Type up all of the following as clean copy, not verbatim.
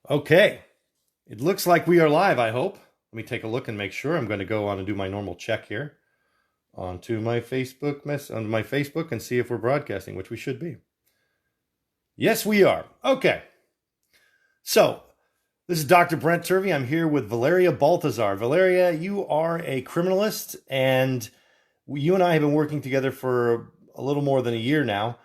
Okay. It looks like we are live, I hope. Let me take a look and make sure. I'm going to go on and do my normal check here onto my Facebook and see if we're broadcasting, which we should be. Yes, we are. Okay. So, this is Dr. Brent Turvey. I'm here with Valeria Baltazar. Valeria, you are a criminalist, and you and I have been working together for a little more than a year now.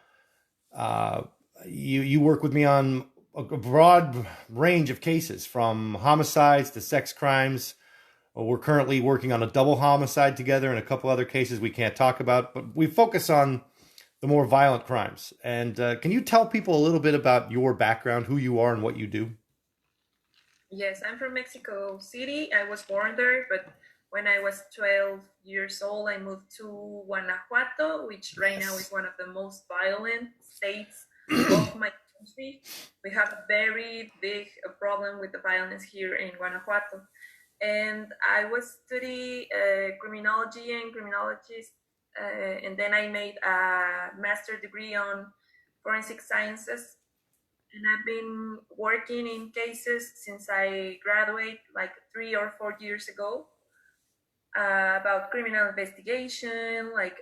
Uh, you work with me on a broad range of cases, from homicides to sex crimes. We're currently working on a double homicide together and a couple other cases we can't talk about, but we focus on the more violent crimes. And can you tell people a little bit about your background, who you are, and what you do? Yes, I'm from Mexico City. I was born there, but when I was 12 years old, I moved to Guanajuato, which right now is Yes. one of the most violent states of my country. We have a very big problem with the violence here in Guanajuato. And I was studying criminology and criminologist, and then I made a master degree on forensic sciences, and I've been working in cases since I graduated like 3 or 4 years ago, about criminal investigation, like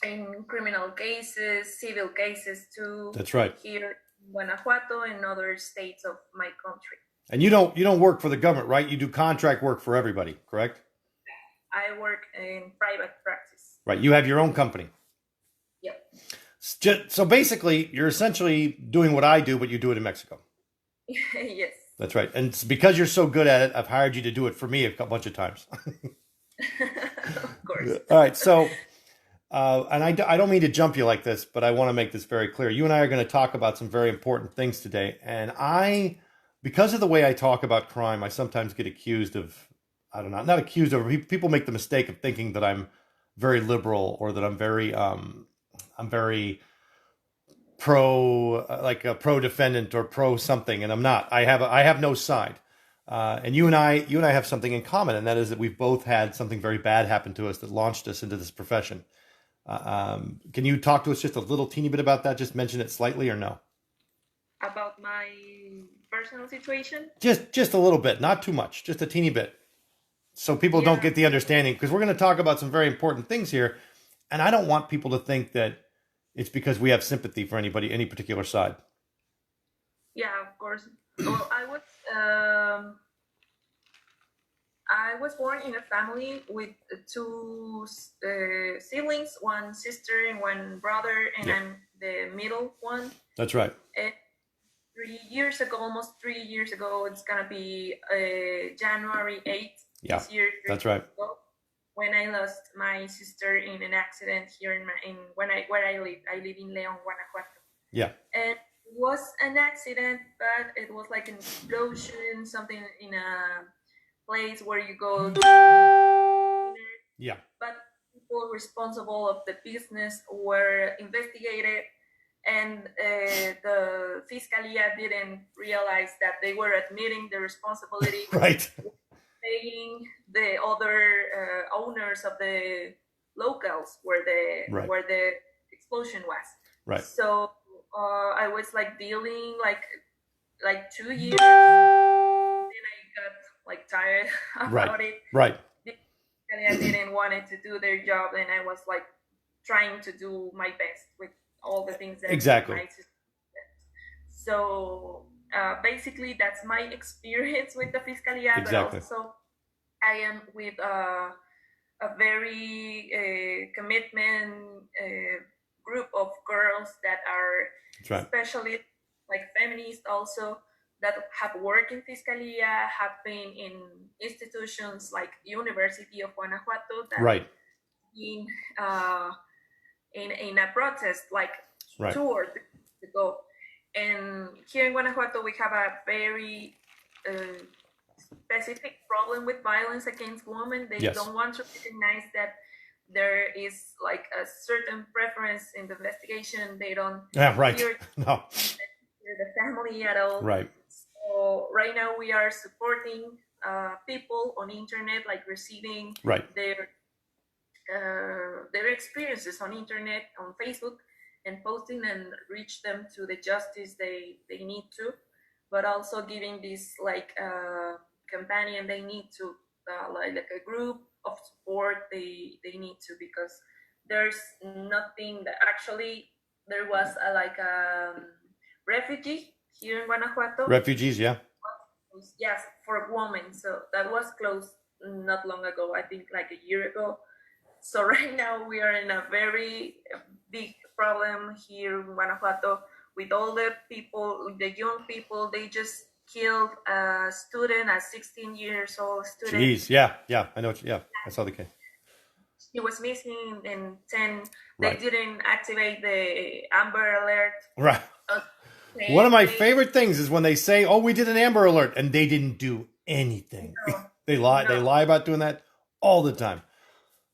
in criminal cases, civil cases too, That's right. here in Guanajuato and other states of my country. And you don't work for the government, right? You do contract work for everybody, correct? I work in private practice. Right. You have your own company. Yep. So basically, you're essentially doing what I do, but you do it in Mexico. Yes. That's right. And it's because you're so good at it, I've hired you to do it for me a bunch of times. Of course. All right. So, and I don't mean to jump you like this, but I want to make this very clear. You and I are going to talk about some very important things today. And because of the way I talk about crime, I sometimes get accused of, I don't know, not accused of, people make the mistake of thinking that I'm very liberal or that I'm very pro, like a pro defendant or pro something, and I'm not. I have no side. And you and I have something in common, and that is that we've both had something very bad happen to us that launched us into this profession. Can you talk to us just a little teeny bit about that? Just mention it slightly, or no? About my personal situation. Just a little bit, not too much, just a teeny bit, so people don't Yeah. get the understanding. Because we're going to talk about some very important things here, and I don't want people to think that it's because we have sympathy for any particular side. Yeah, of course. Well, I was born in a family with two siblings, one sister and one brother, and Yeah, I'm the middle one. that's right. And 3 years ago, almost 3 years ago, it's gonna be January 8th Yeah, this year, that's 3 years right. ago, when I lost my sister in an accident here in when I where I live. I live in Leon, Guanajuato, Yeah, and it was an accident, but it was like an explosion, something in a place where you go to dinner, yeah, but people responsible of the business were investigated, and the Fiscalia didn't realize that they were admitting the responsibility, right, paying the other owners of the locals where the right, where the explosion was. right, So I was like dealing like 2 years, then I got like tired right, about it. right. I didn't want it to do their job, and I was like trying to do my best with all the things that Exactly, my sister did. So basically, that's my experience with the Fiscalia, but exactly. also I am with a very commitment group of girls that are That's right. especially like feminists also, that have worked in Fiscalia, have been in institutions like University of Guanajuato, that Right, been uh, in a protest like right. 2 or 3 years ago. And here in Guanajuato, we have a very specific problem with violence against women. They Yes. don't want to recognize that there is like a certain preference in the investigation. They don't Yeah, right. hear No, the family at all. right, So right now we are supporting people on internet, like receiving right, their their experiences on internet, on Facebook, and posting and reach them to the justice they need to. but also giving this like companion they need to like a group of support they need to, because there's nothing that actually there was a, like a refugee here in Guanajuato. Refugees, yeah. Yes, for women. So that was closed not long ago. I think like a year ago. So right now we are in a very big problem here in Guanajuato with all the people, the young people. They just killed a student, a 16 years old student. Jeez, yeah, I know. Yeah, I saw the case. He was missing, and 10. They Right. didn't activate the Amber Alert. Right. One of my favorite things is when they say, "Oh, we did an Amber Alert," and they didn't do anything. They lie. No. They lie about doing that all the time.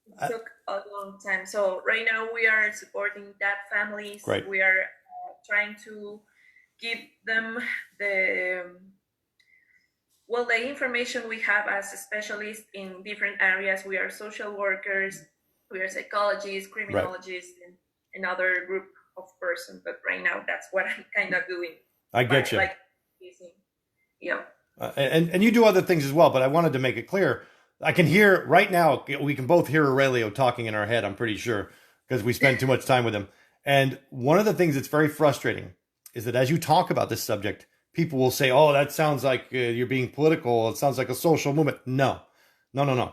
It took a long time. So right now we are supporting that families. Great. We are trying to give them the the information we have as a specialist in different areas. We are social workers, we are psychologists, criminologists, and another group of person. But right now, that's what I'm kind of doing. I get you. Like, yeah. And you do other things as well, but I wanted to make it clear. I can hear right now, we can both hear Aurelio talking in our head, I'm pretty sure, because we spend too much time with him. And one of the things that's very frustrating is that as you talk about this subject, people will say, "Oh, that sounds like you're being political. It sounds like a social movement." No.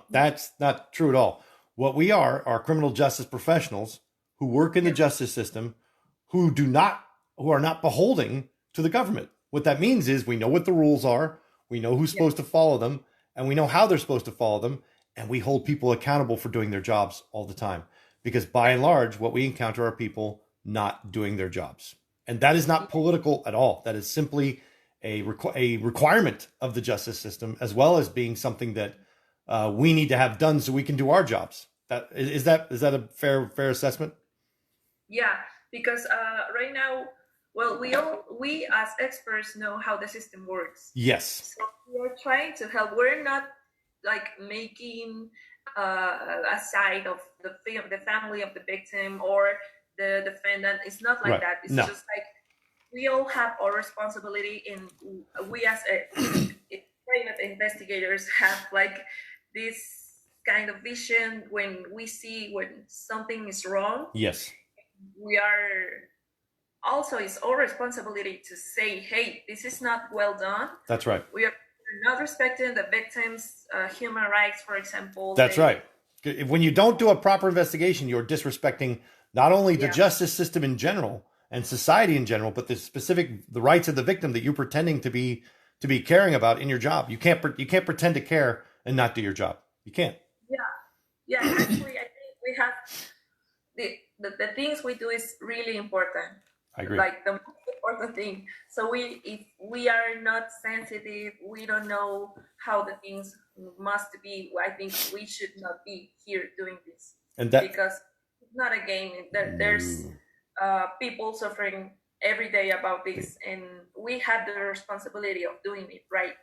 That's not true at all. What we are criminal justice professionals who work in the justice system, who are not beholden to the government. What that means is we know what the rules are, we know who's supposed to follow them, and we know how they're supposed to follow them, and we hold people accountable for doing their jobs all the time. Because by and large, what we encounter are people not doing their jobs. And that is not political at all. That is simply a requirement of the justice system, as well as being something that we need to have done so we can do our jobs. Is that a fair assessment? Yeah, because right now, we as experts know how the system works. Yes. So we're trying to help. We're not like making a side of the family of the victim or the defendant. It's not like that. It's just like we all have our responsibility, and we as private investigators have like this kind of vision when we see when something is wrong. Yes. We are also, it's our responsibility to say, "Hey, this is not well done." That's right. We are not respecting the victims' human rights, for example. That's right. When you don't do a proper investigation, you're disrespecting not only the justice system in general and society in general, but the rights of the victim that you're pretending to be caring about in your job. You can't pretend to care and not do your job. You can't. Yeah. Actually, I think we have the things we do is really important. I agree. Like the most important thing. So if we are not sensitive, we don't know how the things must be. I think we should not be here doing this, because it's not a game. There's people suffering every day about this, and we have the responsibility of doing it right.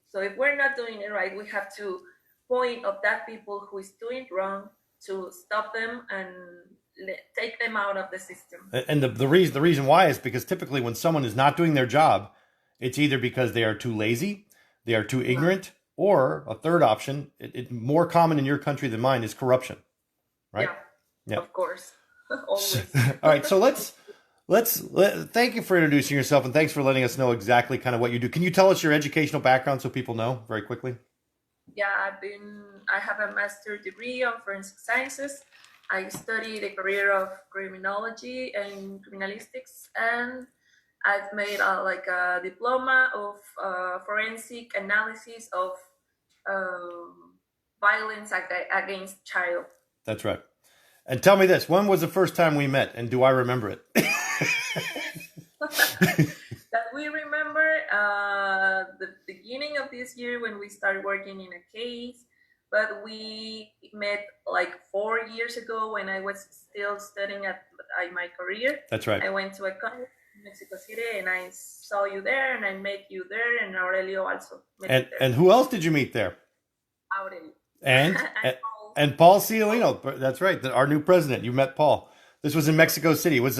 So if we're not doing it right, we have to point of that people who is doing it wrong to stop them and take them out of the system. And the reason why is because typically when someone is not doing their job, it's either because they are too lazy, they are too ignorant, or a third option, more common in your country than mine, is corruption. Right? Yeah. Of course. Always. All right. So let's thank you for introducing yourself, and thanks for letting us know exactly kind of what you do. Can you tell us your educational background so people know very quickly? Yeah, I have a master's degree on forensic sciences. I studied the career of criminology and criminalistics, and I've made a diploma of forensic analysis of violence against child. That's right. And tell me this, when was the first time we met, and do I remember it? That we remember the beginning of this year when we started working in a case, but we met like 4 years ago when I was still studying at my career. That's right. I went to a college in Mexico City, and I saw you there, and I met you there, and Aurelio also met you there. And who else did you meet there? Aurelio. And Paul Ciolino. That's right. Our new president. You met Paul. This was in Mexico City. It was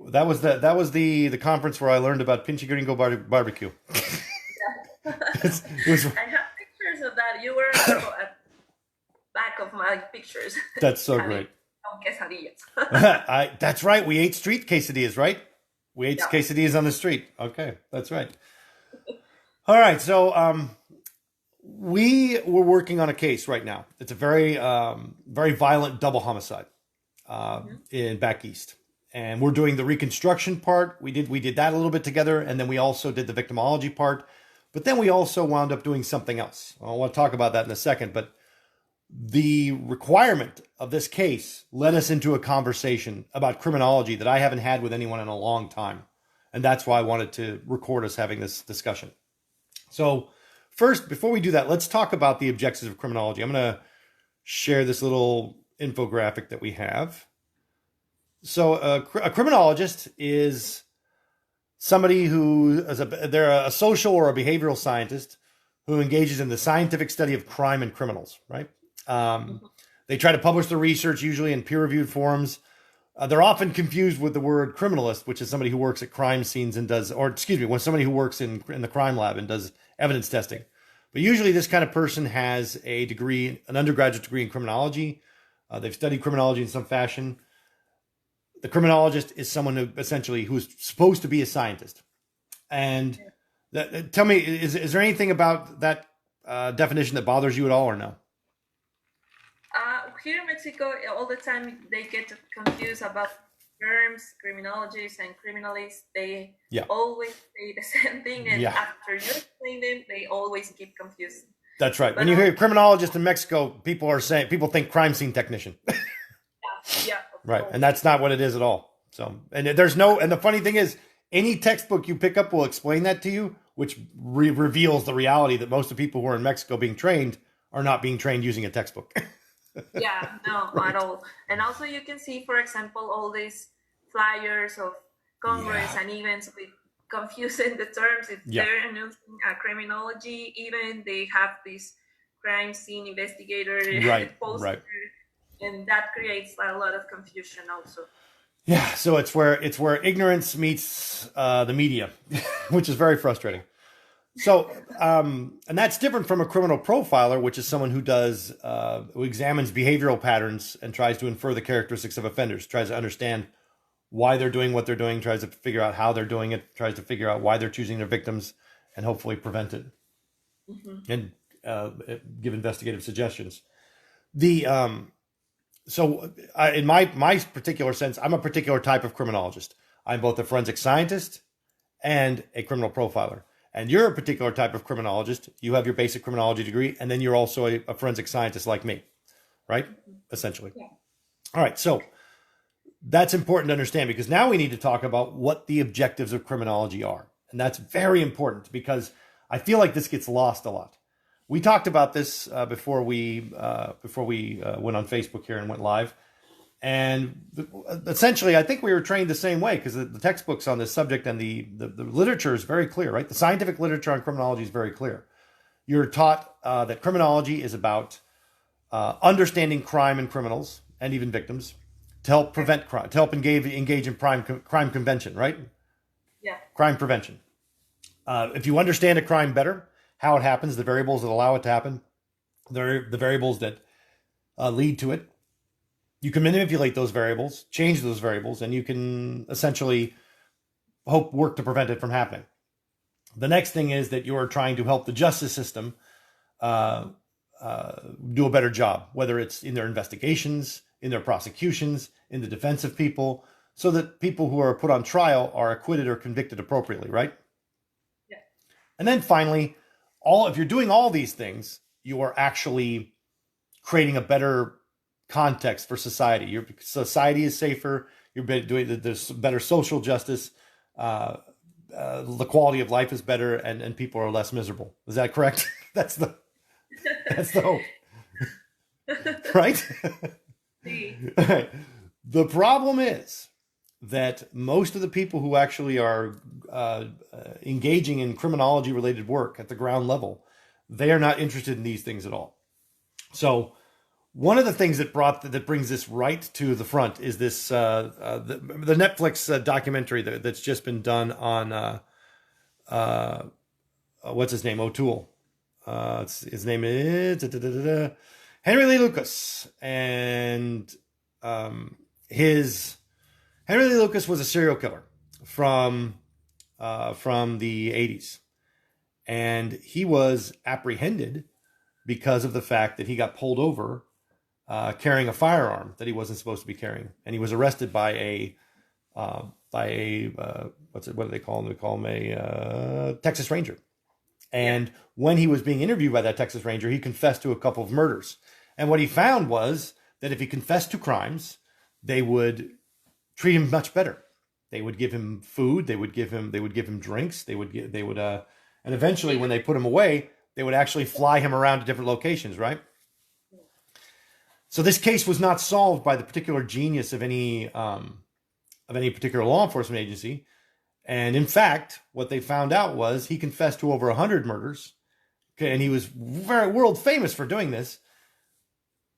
That was the conference where I learned about Pinchy Gringo barbecue. It was, I have pictures of that. You were also at back of my pictures. that's so Having great. some quesadillas. That's right. We ate street quesadillas, right? We ate Yeah. quesadillas on the street. Okay, that's right. All right. So we were working on a case right now. It's a very violent double homicide in back east, and we're doing the reconstruction part. We did that a little bit together, and then we also did the victimology part. But then we also wound up doing something else. I want to talk about that in a second, but the requirement of this case led us into a conversation about criminology that I haven't had with anyone in a long time. And that's why I wanted to record us having this discussion. So first, before we do that, let's talk about the objectives of criminology. I'm going to share this little infographic that we have. So a criminologist is somebody they're a social or a behavioral scientist who engages in the scientific study of crime and criminals, right? They try to publish their research usually in peer-reviewed forums. They're often confused with the word criminalist, which is somebody who works at crime scenes and when somebody who works in the crime lab and does evidence testing. But usually this kind of person has a degree, an undergraduate degree in criminology. They've studied criminology in some fashion. The criminologist is someone who's supposed to be a scientist. And tell me, is there anything about that definition that bothers you at all or no? Here in Mexico, all the time they get confused about terms, criminologists and criminalists. They always say the same thing, and after you explain them, they always get confused. That's right. When you hear criminologist in Mexico, people think crime scene technician. Yeah. Right, and that's not what it is at all. So, and the funny thing is, any textbook you pick up will explain that to you, which reveals the reality that most of the people who are in Mexico being trained are not being trained using a textbook. Yeah, no, at all. And also you can see, for example, all these flyers of Congress and events with confusing the terms. If they're announcing a criminology event, they have this crime scene investigator poster. Right. And that creates a lot of confusion also. Yeah, so it's where ignorance meets the media, which is very frustrating. So, and that's different from a criminal profiler, which is someone who who examines behavioral patterns and tries to infer the characteristics of offenders, tries to understand why they're doing what they're doing, tries to figure out how they're doing it, tries to figure out why they're choosing their victims, and hopefully prevent it, and give investigative suggestions. So in my particular sense, I'm a particular type of criminologist. I'm both a forensic scientist and a criminal profiler. And you're a particular type of criminologist. You have your basic criminology degree, and then you're also a forensic scientist like me, right? Essentially. Yeah. All right. So that's important to understand, because now we need to talk about what the objectives of criminology are. And that's very important, because I feel like this gets lost a lot. We talked about this before we went on Facebook here and went live. And essentially, I think we were trained the same way, because the textbooks on this subject and the literature is very clear, right? The scientific literature on criminology is very clear. You're taught that criminology is about understanding crime and criminals and even victims to help prevent crime, to help engage in crime prevention, right? Yeah. Crime prevention. If you understand a crime better, how it happens, the variables that allow it to happen, the variables that lead to it, you can manipulate those variables, change those variables, and you can essentially work to prevent it from happening. The next thing is that you're trying to help the justice system do a better job, whether it's in their investigations, in their prosecutions, in the defense of people, so that people who are put on trial are acquitted or convicted appropriately, right? Yeah. And then finally, if you're doing all these things, you are actually creating a better context for society. Your society is safer. There's better social justice. The quality of life is better, and people are less miserable. Is that correct? That's the hope, right? Right. The problem is that most of the people who actually are engaging in criminology-related work at the ground level, they are not interested in these things at all. So one of the things that brings this right to the front is this the Netflix documentary that's just been done on what's his name, O'Toole. His name is Henry Lee Lucas, and his Henry Lee Lucas was a serial killer from the 80s, and he was apprehended because of the fact that he got pulled over carrying a firearm that he wasn't supposed to be carrying, and he was arrested by a what do they call him? They call him a Texas Ranger. And when he was being interviewed by that Texas Ranger, he confessed to a couple of murders. And what he found was that if he confessed to crimes, they would treat him much better. They would give him food. They would give him drinks. And eventually, when they put him away, they would actually fly him around to different locations, right? So this case was not solved by the particular genius of any particular law enforcement agency. And in fact, what they found out was he confessed to over 100 murders. Okay, and he was very world famous for doing this,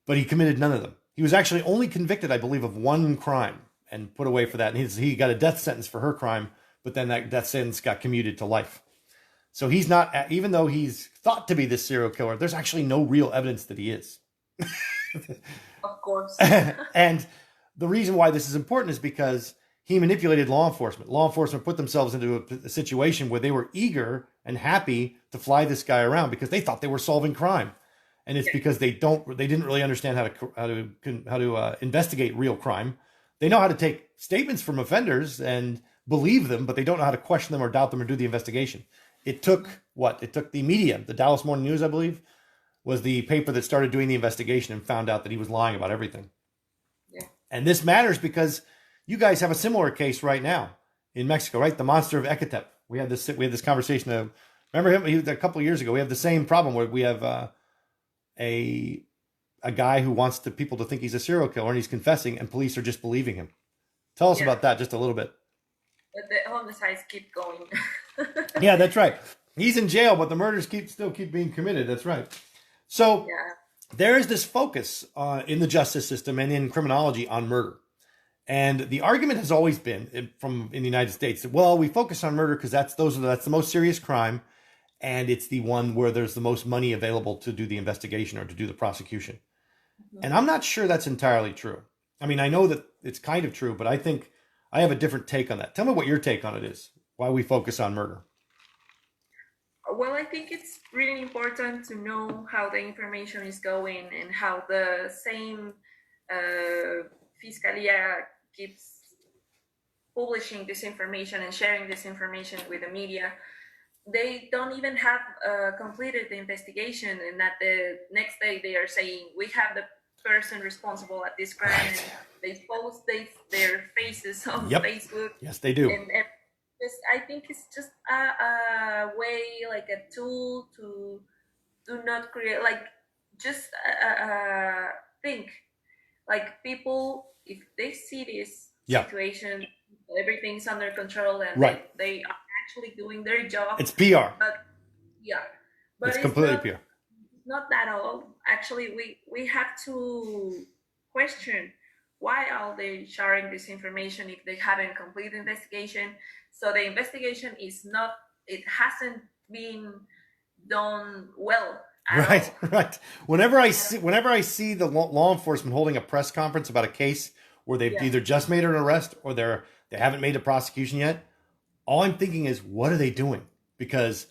but he committed none of them. He was actually only convicted, I believe, of one crime and put away for that. And he got a death sentence for her crime, but then that death sentence got commuted to life. So he's not, even though he's thought to be this serial killer, there's actually no real evidence that he is. Of course. And the reason why this is important is because he manipulated law enforcement. Law enforcement put themselves into a situation where they were eager and happy to fly this guy around because they thought they were solving crime. And it's because they didn't really understand how to investigate real crime. They know how to take statements from offenders and believe them, but they don't know how to question them or doubt them or do the investigation. It took the media, the Dallas Morning News, I believe, was the paper that started doing the investigation and found out that he was lying about everything. Yeah. And this matters because you guys have a similar case right now in Mexico, right? The monster of Ecatep. We had this conversation. Remember him a couple of years ago? We have the same problem where we have a guy who wants people to think he's a serial killer and he's confessing, and police are just believing him. Tell us about that just a little bit. But the homicides keep going. Yeah, that's right. He's in jail, but the murders still keep being committed. That's right. So there is this focus in the justice system and in criminology on murder. And the argument has always been in the United States that, well, we focus on murder because that's the most serious crime, and it's the one where there's the most money available to do the investigation or to do the prosecution. Mm-hmm. And I'm not sure that's entirely true. I mean, I know that it's kind of true, but I think I have a different take on that. Tell me what your take on it is, why we focus on murder. Well, I think it's really important to know how the information is going and how the same Fiscalia keeps publishing this information and sharing this information with the media. They don't even have completed the investigation, and that the next day they are saying we have the person responsible at this crime. Right. And they post their faces on Facebook. Yes, they do. And I think it's just a way, like a tool to do not create, like just think, like people, if they see this situation, everything's under control and they are actually doing their job. It's PR. But it's completely PR. Not that all. Actually, we have to question why are they sharing this information if they haven't completed investigation. So the investigation hasn't been done well at all. Right. Whenever I see the law enforcement holding a press conference about a case where they've either just made an arrest or they haven't made a prosecution yet, all I'm thinking is, what are they doing? Because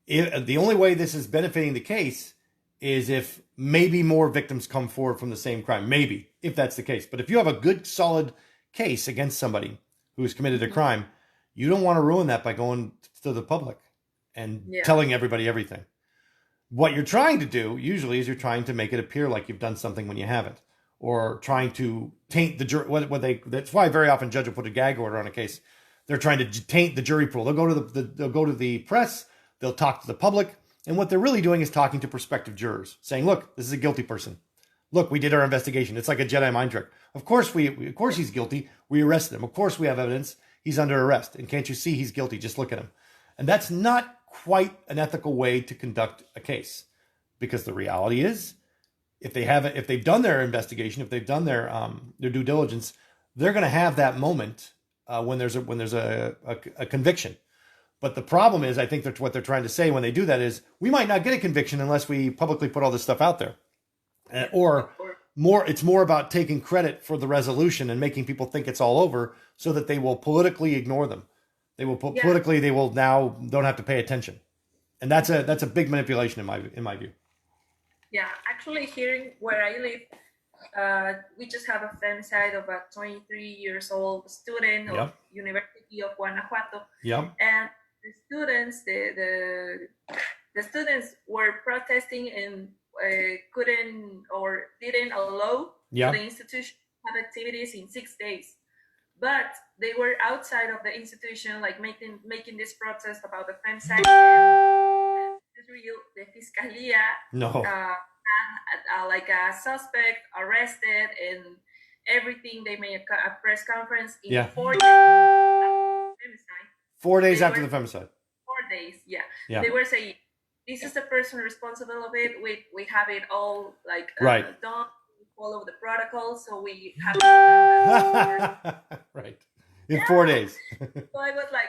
the only way this is benefiting the case is if maybe more victims come forward from the same crime. Maybe, if that's the case. But if you have a good, solid case against somebody who has committed a crime, you don't want to ruin that by going to the public and telling everybody everything. What you're trying to do usually is you're trying to make it appear like you've done something when you haven't, or trying to taint the jury. That's why very often judge will put a gag order on a case. They're trying to taint the jury pool. They'll go to the press. They'll talk to the public. And what they're really doing is talking to prospective jurors, saying, look, this is a guilty person. Look, we did our investigation. It's like a Jedi mind trick. Of course he's guilty. We arrested him. Of course we have evidence. He's under arrest. And can't you see he's guilty? Just look at him. And that's not quite an ethical way to conduct a case, because the reality is if they've done their investigation, if they've done their due diligence, they're going to have that moment when there's a conviction. But the problem is, I think that what they're trying to say when they do that is, we might not get a conviction unless we publicly put all this stuff out there, or it's more about taking credit for the resolution and making people think it's all over, so that they will politically ignore them. They will politically, they will now don't have to pay attention, and that's a big manipulation in my view. Yeah, actually, here where I live, we just have a femicide of a 23 years old student of University of Guanajuato. Yeah. And the students, the students were protesting and couldn't or didn't allow the institution to have activities in 6 days. But they were outside of the institution, like making this protest about the femicide. The Fiscalia had like a suspect arrested and everything. They made a press conference in 4 days after the femicide. 4 days after the femicide. 4 days, yeah. They were saying, this is the person responsible of it. We have it all like done. We follow the protocol, so we have to that. Right. In 4 days. So I was like,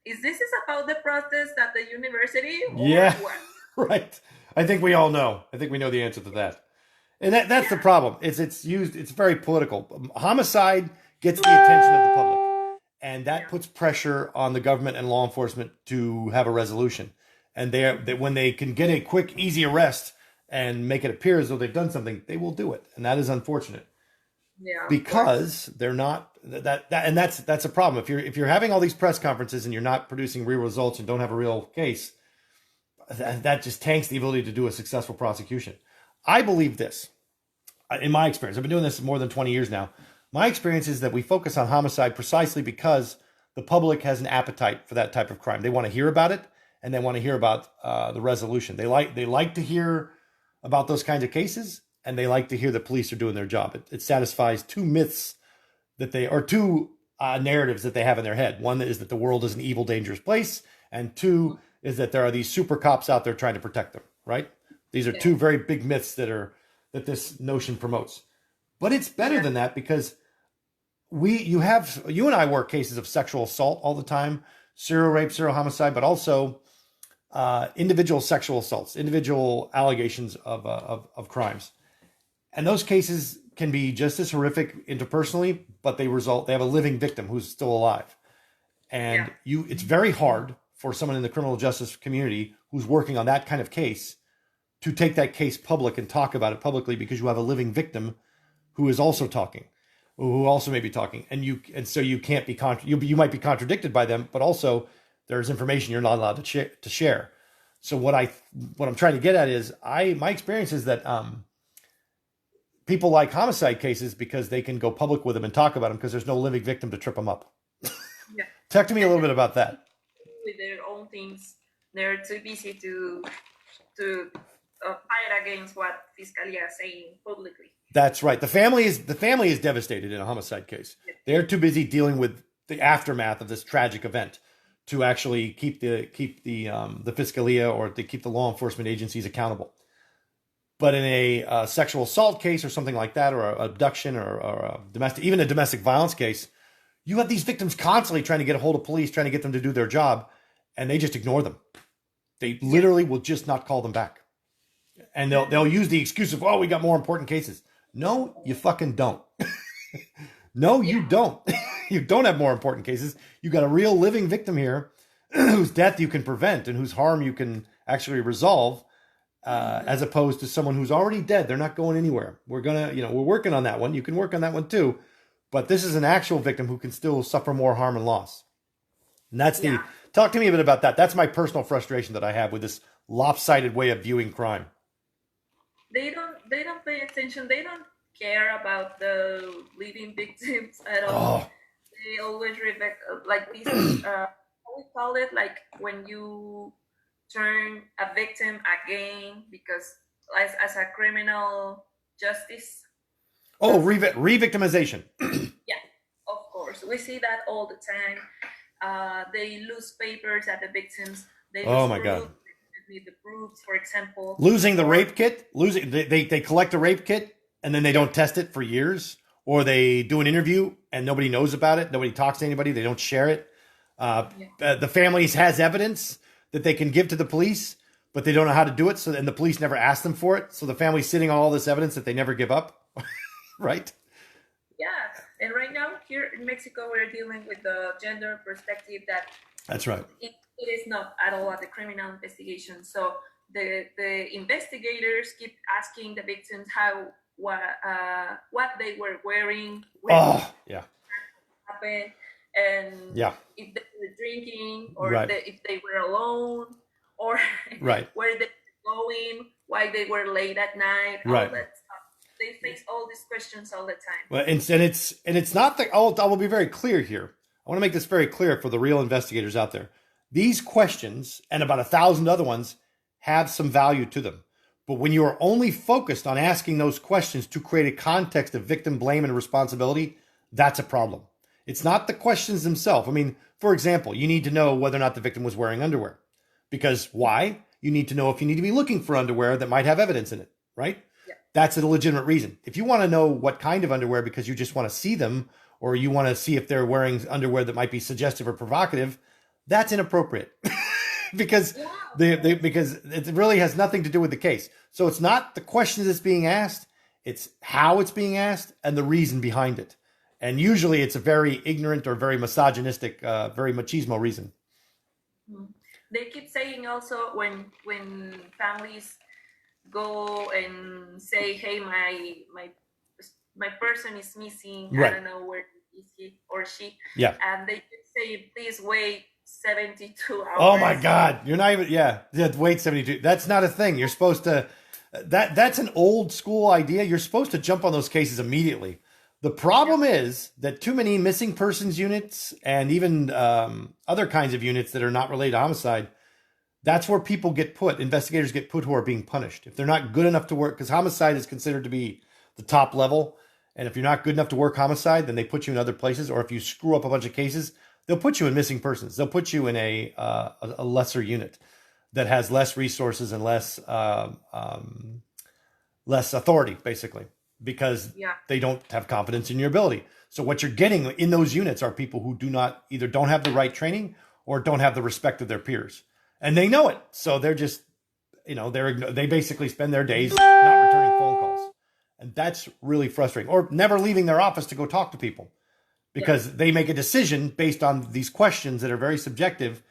is this about the protest at the university? Or what? Right. I think we all know. I think we know the answer to that. And that's the problem. It's very political. Homicide gets the attention of the public, and that puts pressure on the government and law enforcement to have a resolution. And when they can get a quick, easy arrest and make it appear as though they've done something, they will do it. And that is unfortunate. Yeah. Because they're not and that's a problem. If you're having all these press conferences and you're not producing real results and don't have a real case, that just tanks the ability to do a successful prosecution. I believe this, in my experience. I've been doing this more than 20 years now. My experience is that we focus on homicide precisely because the public has an appetite for that type of crime. They want to hear about it, and they want to hear about the resolution. They like to hear about those kinds of cases, and they like to hear the police are doing their job. It satisfies two myths two narratives that they have in their head. One is that the world is an evil, dangerous place, and two is that there are these super cops out there trying to protect them. Right? These are two very big myths that this notion promotes. But it's better than that, because you and I work cases of sexual assault all the time, serial rape, serial homicide, but also individual sexual assaults, individual allegations of crimes. And those cases can be just as horrific interpersonally, but they have a living victim who's still alive. And it's very hard for someone in the criminal justice community who's working on that kind of case to take that case public and talk about it publicly, because you have a living victim who is also talking, who also may be talking, and so you can't be you might be contradicted by them, but also there's information you're not allowed to share. So what I'm trying to get at is my experience is that people like homicide cases because they can go public with them and talk about them because there's no living victim to trip them up. Talk to me a little bit about that. With their own things, they're too busy to fight against what Fiscalia is saying publicly. That's right. The family is devastated in a homicide case. They're too busy dealing with the aftermath of this tragic event to actually keep the Fiscalia or to keep the law enforcement agencies accountable. But in a sexual assault case or something like that, or an abduction or even a domestic violence case, you have these victims constantly trying to get a hold of police, trying to get them to do their job, and they just ignore them. They literally will just not call them back. And they'll use the excuse of, we got more important cases. No, you fucking don't. No, you don't. You don't have more important cases. You got a real living victim here whose death you can prevent and whose harm you can actually resolve, as opposed to someone who's already dead. They're not going anywhere. We're working on that one. You can work on that one too. But this is an actual victim who can still suffer more harm and loss. And that's talk to me a bit about that. That's my personal frustration that I have with this lopsided way of viewing crime. They don't pay attention. They don't care about the living victims at all. They always like this. We call it like when you turn a victim again, because as a criminal justice. Re-victimization. Yeah, of course. We see that all the time. They lose papers at the victims. They lose my God. with the proofs, for example. Losing the rape kit, they collect a rape kit and then they don't test it for years, or they do an interview and nobody knows about it. Nobody talks to anybody. They don't share it. The families has evidence that they can give to the police, but they don't know how to do it. So, and the police never ask them for it. So the family's sitting on all this evidence that they never give up. Right? Yeah. And right now here in Mexico, we're dealing with the gender perspective That's right. It is not at all at the criminal investigation. So the investigators keep asking the victims what they were wearing when happened, and if they were drinking, or if they were alone, or where they were going, why they were late at night, all that stuff. They face all these questions all the time. Well, and it's not that. I will be very clear here. I want to make this very clear for the real investigators out there. These questions and about 1,000 other ones have some value to them. But when you are only focused on asking those questions to create a context of victim blame and responsibility, that's a problem. It's not the questions themselves. I mean, for example, you need to know whether or not the victim was wearing underwear. Because why? You need to know if you need to be looking for underwear that might have evidence in it, right? Yeah. That's a legitimate reason. If you want to know what kind of underwear because you just want to see them, or you want to see if they're wearing underwear that might be suggestive or provocative, that's inappropriate. because because it really has nothing to do with the case. So it's not the questions that's being asked, it's how it's being asked and the reason behind it. And usually it's a very ignorant or very misogynistic, very machismo reason. They keep saying also when families go and say, hey, my person is missing, I don't know where is he or she. Yeah. And they keep saying, please wait 72 hours. Oh my God. You're not even, wait 72. That's not a thing. You're supposed to, that's an old school idea. You're supposed to jump on those cases immediately. The problem is that too many missing persons units and even other kinds of units that are not related to homicide, that's where people get put, investigators get put who are being punished. If they're not good enough to work, because homicide is considered to be the top level. And if you're not good enough to work homicide, then they put you in other places. Or if you screw up a bunch of cases, they'll put you in missing persons. They'll put you in a lesser unit that has less resources and less authority, basically, because they don't have confidence in your ability. So what you're getting in those units are people who either don't have the right training or don't have the respect of their peers. And they know it. So they're just, they basically spend their days not returning phone calls. And that's really frustrating. Or never leaving their office to go talk to people because they make a decision based on these questions that are very subjective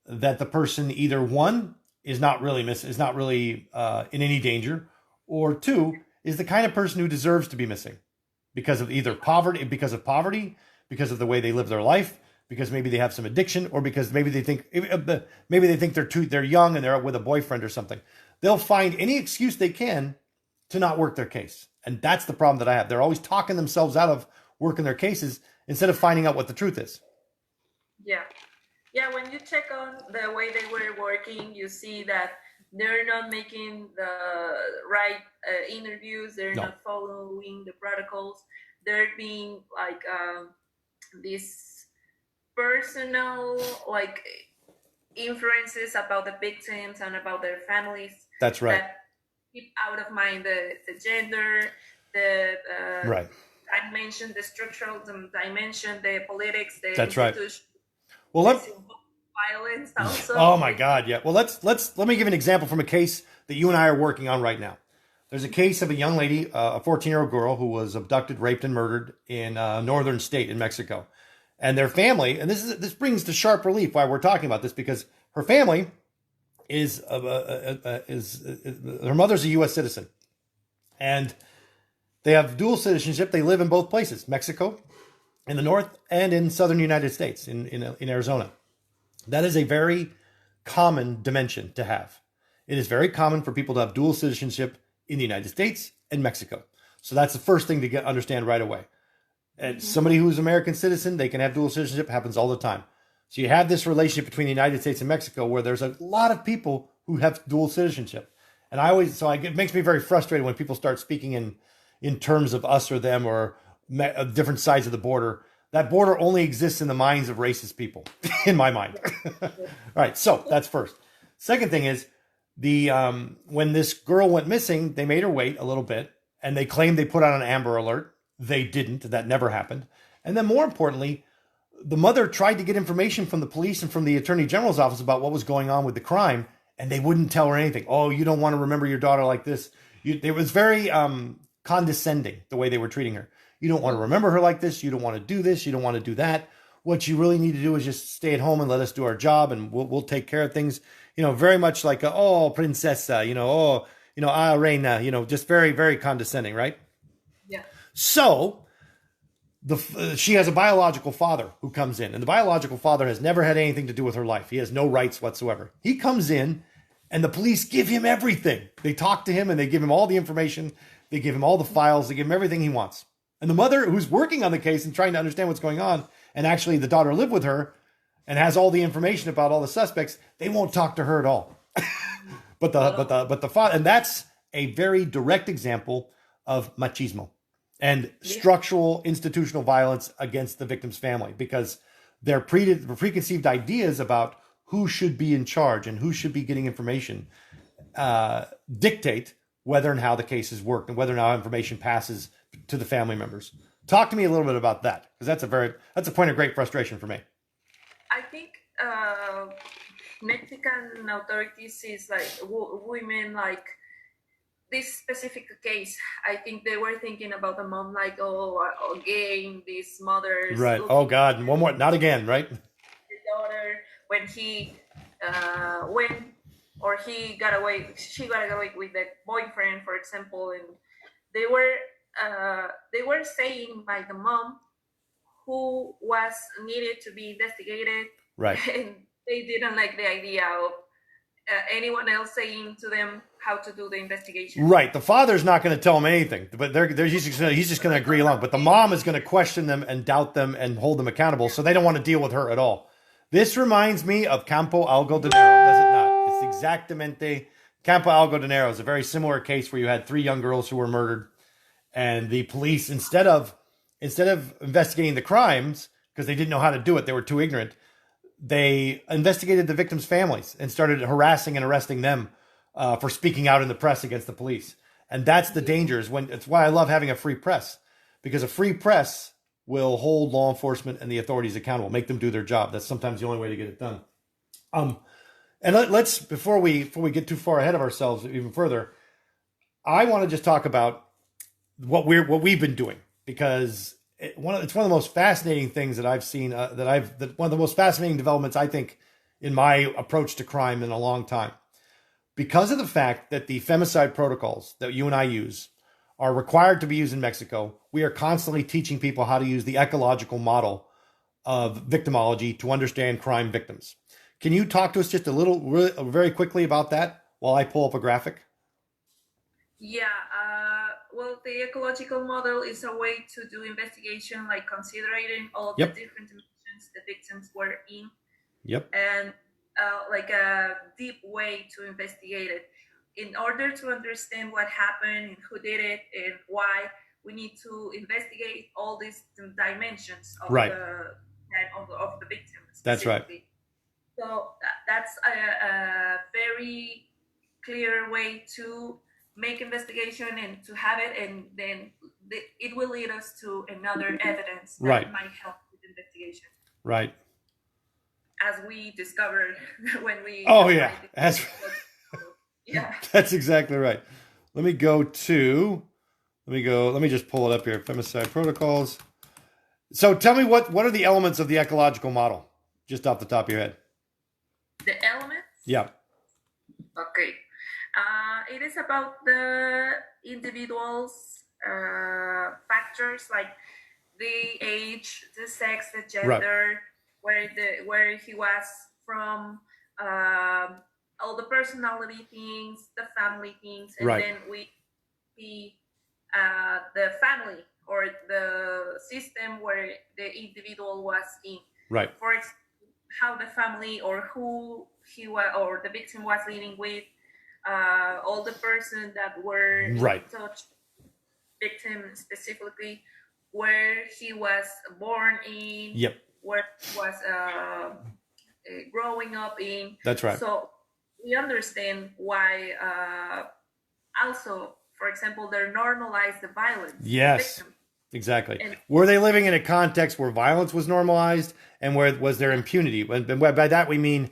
that the person either one is not really in any danger, or two is the kind of person who deserves to be missing because of either poverty, because of the way they live their life, because maybe they have some addiction, or because maybe they think they're young and they're with a boyfriend or something. They'll find any excuse they can to not work their case. And that's the problem that I have. They're always talking themselves out of working their cases instead of finding out what the truth is. Yeah. Yeah, when you check on the way they were working, you see that they're not making the right interviews. They're not following the protocols. They're being like these personal influences about the victims and about their families. That's right. That keep out of mind the gender, the dimension, the structural dimension, the politics, the That's institution. Right. Well, violence also. Oh my God, yeah. Well, let me give an example from a case that you and I are working on right now. There's a case of a young lady, a 14-year-old girl who was abducted, raped, and murdered in a northern state in Mexico. And their family, and this brings to sharp relief why we're talking about this, because her family is her mother's a U.S. citizen, and they have dual citizenship. They live in both places, Mexico in the north and in southern United States in Arizona. That is a very common dimension to have. It is very common for people to have dual citizenship in the United States and Mexico. So that's the first thing to understand right away. And somebody who's an American citizen, they can have dual citizenship, happens all the time. So you have this relationship between the United States and Mexico where there's a lot of people who have dual citizenship. And it makes me very frustrated when people start speaking in terms of us or them or different sides of the border. That border only exists in the minds of racist people, in my mind. All right, so that's first. Second thing is, When this girl went missing, they made her wait a little bit, and they claimed they put out an Amber Alert. They didn't. That never happened. And then, more importantly, the mother tried to get information from the police and from the Attorney General's office about what was going on with the crime, and they wouldn't tell her anything. Oh, you don't want to remember your daughter like this. It was very condescending the way they were treating her. You don't want to remember her like this. You don't want to do this. You don't want to do that. What you really need to do is just stay at home and let us do our job, and we'll take care of things. Very much like, oh, princesa, reina, just very, very condescending, right? Yeah. So she has a biological father who comes in, and the biological father has never had anything to do with her life. He has no rights whatsoever. He comes in, and the police give him everything. They talk to him, and they give him all the information. They give him all the files. They give him everything he wants. And the mother, who's working on the case and trying to understand what's going on, and actually the daughter lived with her and has all the information about all the suspects, they won't talk to her at all. but the father, and that's a very direct example of machismo and structural institutional violence against the victim's family, because their preconceived ideas about who should be in charge and who should be getting information dictate whether and how the cases work and whether or not information passes to the family members. Talk to me a little bit about that, because that's a point of great frustration for me. I think Mexican authorities is like women, like this specific case. I think they were thinking about the mom, like, again, these mothers. Right. Oh God, one more, not again, right? The daughter, when he got away, she got away with the boyfriend, for example, and they were saying by the mom who was needed to be investigated, right? And they didn't like the idea of anyone else saying to them how to do the investigation. Right. The father's not going to tell them anything, but he's just going to agree along. But the mom is going to question them and doubt them and hold them accountable, so they don't want to deal with her at all. This reminds me of Campo Algo de Nero, does it not? It's exactamente. Campo Algo de Nero is a very similar case where you had 3 young girls who were murdered, and the police, instead of investigating the crimes, because they didn't know how to do it, they were too ignorant, they investigated the victims' families and started harassing and arresting them for speaking out in the press against the police. And that's the dangers. It's why I love having a free press, because a free press will hold law enforcement and the authorities accountable, make them do their job. That's sometimes the only way to get it done. And let's before we get too far ahead of ourselves even further, I want to just talk about what we've been doing, because it's one of the most fascinating things that I've seen. One of the most fascinating developments, I think, in my approach to crime in a long time, because of the fact that the femicide protocols that you and I use are required to be used in Mexico. We are constantly teaching people how to use the ecological model of victimology to understand crime victims. Can you talk to us just very quickly about that while I pull up a graphic? Yeah. Well, the ecological model is a way to do investigation, like considering all the different dimensions the victims were in. Yep. And like a deep way to investigate it. In order to understand what happened and who did it and why, we need to investigate all these dimensions of the victim. That's right. So that's a very clear way to make investigation and to have it, and then it will lead us to another evidence that might help with investigation. Right. As we discovered when we... Oh, yeah. Yeah. That's exactly right. Let me just pull it up here. Femicide protocols. So tell me what are the elements of the ecological model, just off the top of your head? The elements? Yeah. Okay. It is about the individual's factors, like the age, the sex, the gender, where he was from, all the personality things, the family things, and then we see the family or the system where the individual was in. Right. For example, how the family or who he was or the victim was living with, all the persons that were in touch, victim specifically, where he was born in, where he was growing up in. That's right. So we understand why also, for example, they normalize the violence, the Yes, victim. exactly. And Were they living in a context where violence was normalized and where was there impunity? And by that we mean,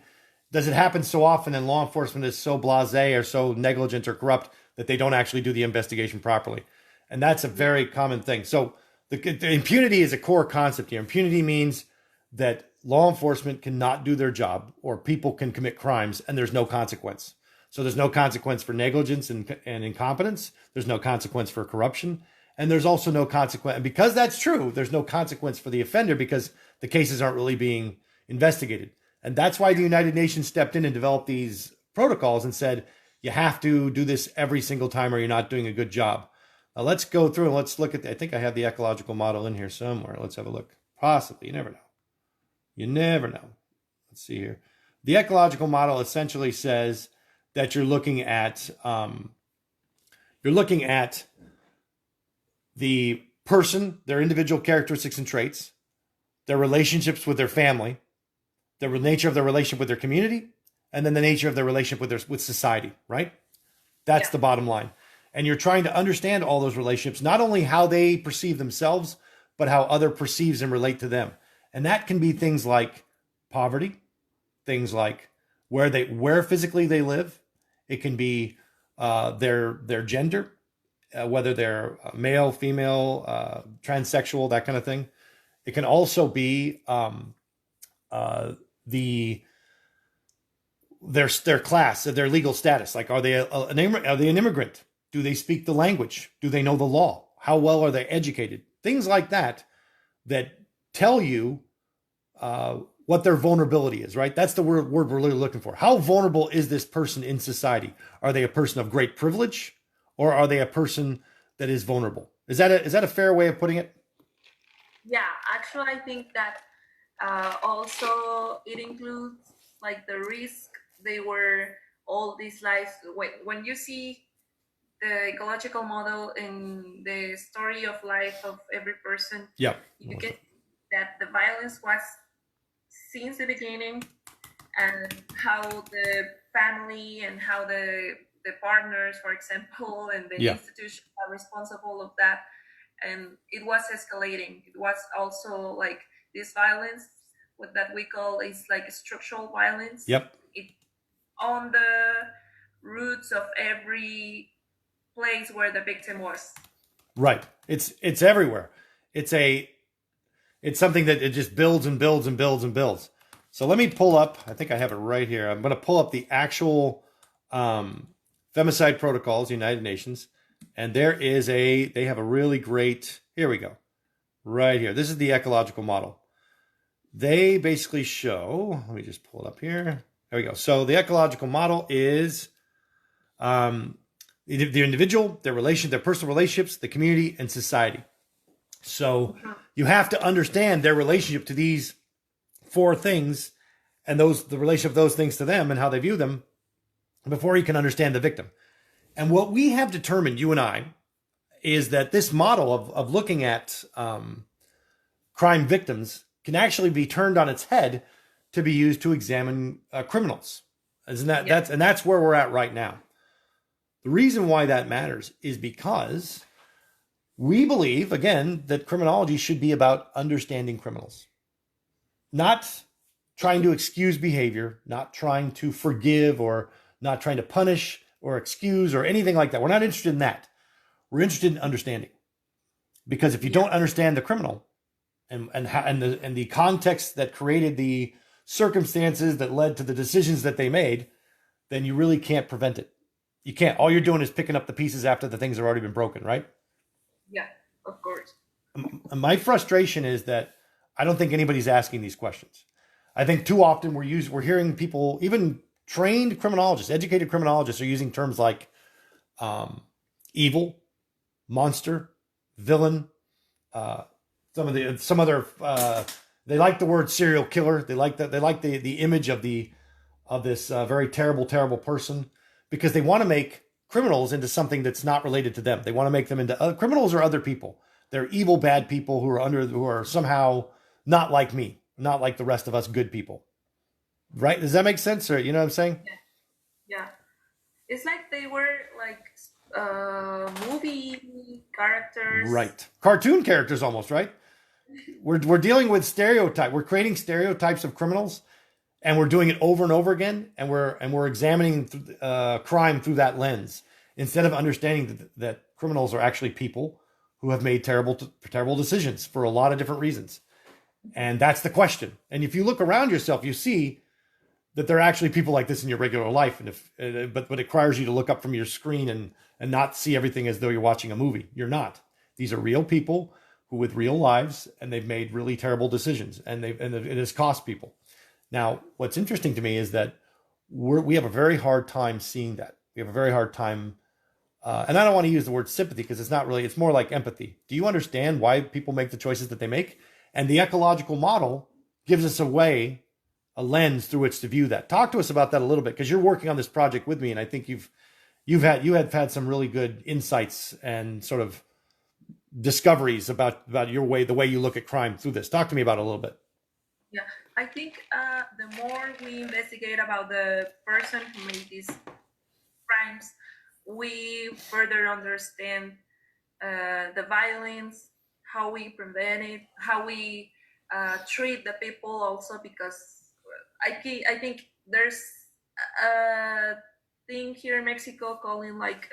does it happen so often and law enforcement is so blasé or so negligent or corrupt that they don't actually do the investigation properly? And that's a very common thing. So the impunity is a core concept here. Impunity means that law enforcement cannot do their job or people can commit crimes and there's no consequence. So there's no consequence for negligence and incompetence. There's no consequence for corruption. And there's also no consequence. And because that's true, there's no consequence for the offender because the cases aren't really being investigated. And that's why the United Nations stepped in and developed these protocols and said, you have to do this every single time or you're not doing a good job. Now let's go through and let's look at, I think I have the ecological model in here somewhere. Let's have a look. Possibly. You never know. You never know. Let's see here. The ecological model essentially says that you're looking at the person, their individual characteristics and traits, their relationships with their family, the nature of their relationship with their community, and then the nature of their relationship with society, right? That's the bottom line. And you're trying to understand all those relationships, not only how they perceive themselves, but how other perceives and relate to them. And that can be things like poverty, things like where physically they live. It can be their gender, whether they're male, female, transsexual, that kind of thing. It can also be their class, their legal status. Like, are they an immigrant? Do they speak the language? Do they know the law? How well are they educated? Things like that tell you what their vulnerability is, right? That's the word we're really looking for. How vulnerable is this person in society? Are they a person of great privilege, or are they a person that is vulnerable? Is that a fair way of putting it? yeah, actually, I think that also it includes like the risk they were all these lives. When you see the ecological model in the story of life of every person, Yeah. you can see that the violence was since the beginning, and how the family and how the partners, for example, and the institutions are responsible of that. And it was escalating. It was also like this violence, what that we call is like structural violence. Yep. It on the roots of every place where the victim was. Right. It's everywhere. It's something that it just builds and builds and builds and builds. So let me pull up, I think I have it right here. I'm going to pull up the actual femicide protocols, United Nations. And they have a really great, here we go, right here. This is the ecological model. They basically show, let me just pull it up here. There we go. So the ecological model is the individual, their personal relationships, the community, and society. So you have to understand their relationship to these four things and the relationship of those things to them and how they view them before you can understand the victim. And what we have determined, you and I, is that this model of looking at crime victims can actually be turned on its head to be used to examine criminals. Isn't that that's where we're at right now. The reason why that matters is because we believe, again, that criminology should be about understanding criminals, not trying to excuse behavior, not trying to forgive, or not trying to punish or excuse or anything like that. We're not interested in that. We're interested in understanding. Because if you don't understand the criminal and the context that created the circumstances that led to the decisions that they made, then you really can't prevent it. You can't. All you're doing is picking up the pieces after the things have already been broken, right? Yeah, of course. My frustration is that I don't think anybody's asking these questions. I think too often we're hearing people, even trained criminologists, educated criminologists, are using terms like evil, monster, villain. Some other they like the word serial killer. They like the image of this very terrible person, because they want to make criminals into something that's not related to them. They want to make them into criminals or other people. They're evil, bad people who are somehow not like me, not like the rest of us good people. Right? Does that make sense? Or you know what I'm saying? Yeah, it's like they were like movie characters. Right. Cartoon characters almost, right? We're dealing with stereotype. We're creating stereotypes of criminals, and we're doing it over and over again, and we're examining crime through that lens instead of understanding that criminals are actually people who have made terrible decisions for a lot of different reasons. And that's the question. And if you look around yourself, you see that there are actually people like this in your regular life. And but it requires you to look up from your screen and not see everything as though you're watching a movie. You're not. These are real people who with real lives, and they've made really terrible decisions, and it has cost people. Now, what's interesting to me is that we have a very hard time seeing that. We have a very hard time, and I don't want to use the word sympathy because it's not really. It's more like empathy. Do you understand why people make the choices that they make? And the ecological model gives us a lens through which to view that. Talk to us about that a little bit, because you're working on this project with me, and I think you have had some really good insights and sort of discoveries about the way you look at crime through this. Talk to me about it a little bit. Yeah, I think the more we investigate about the person who made these crimes, we further understand the violence, how we prevent it, how we treat the people also, because I think there's a thing here in Mexico calling like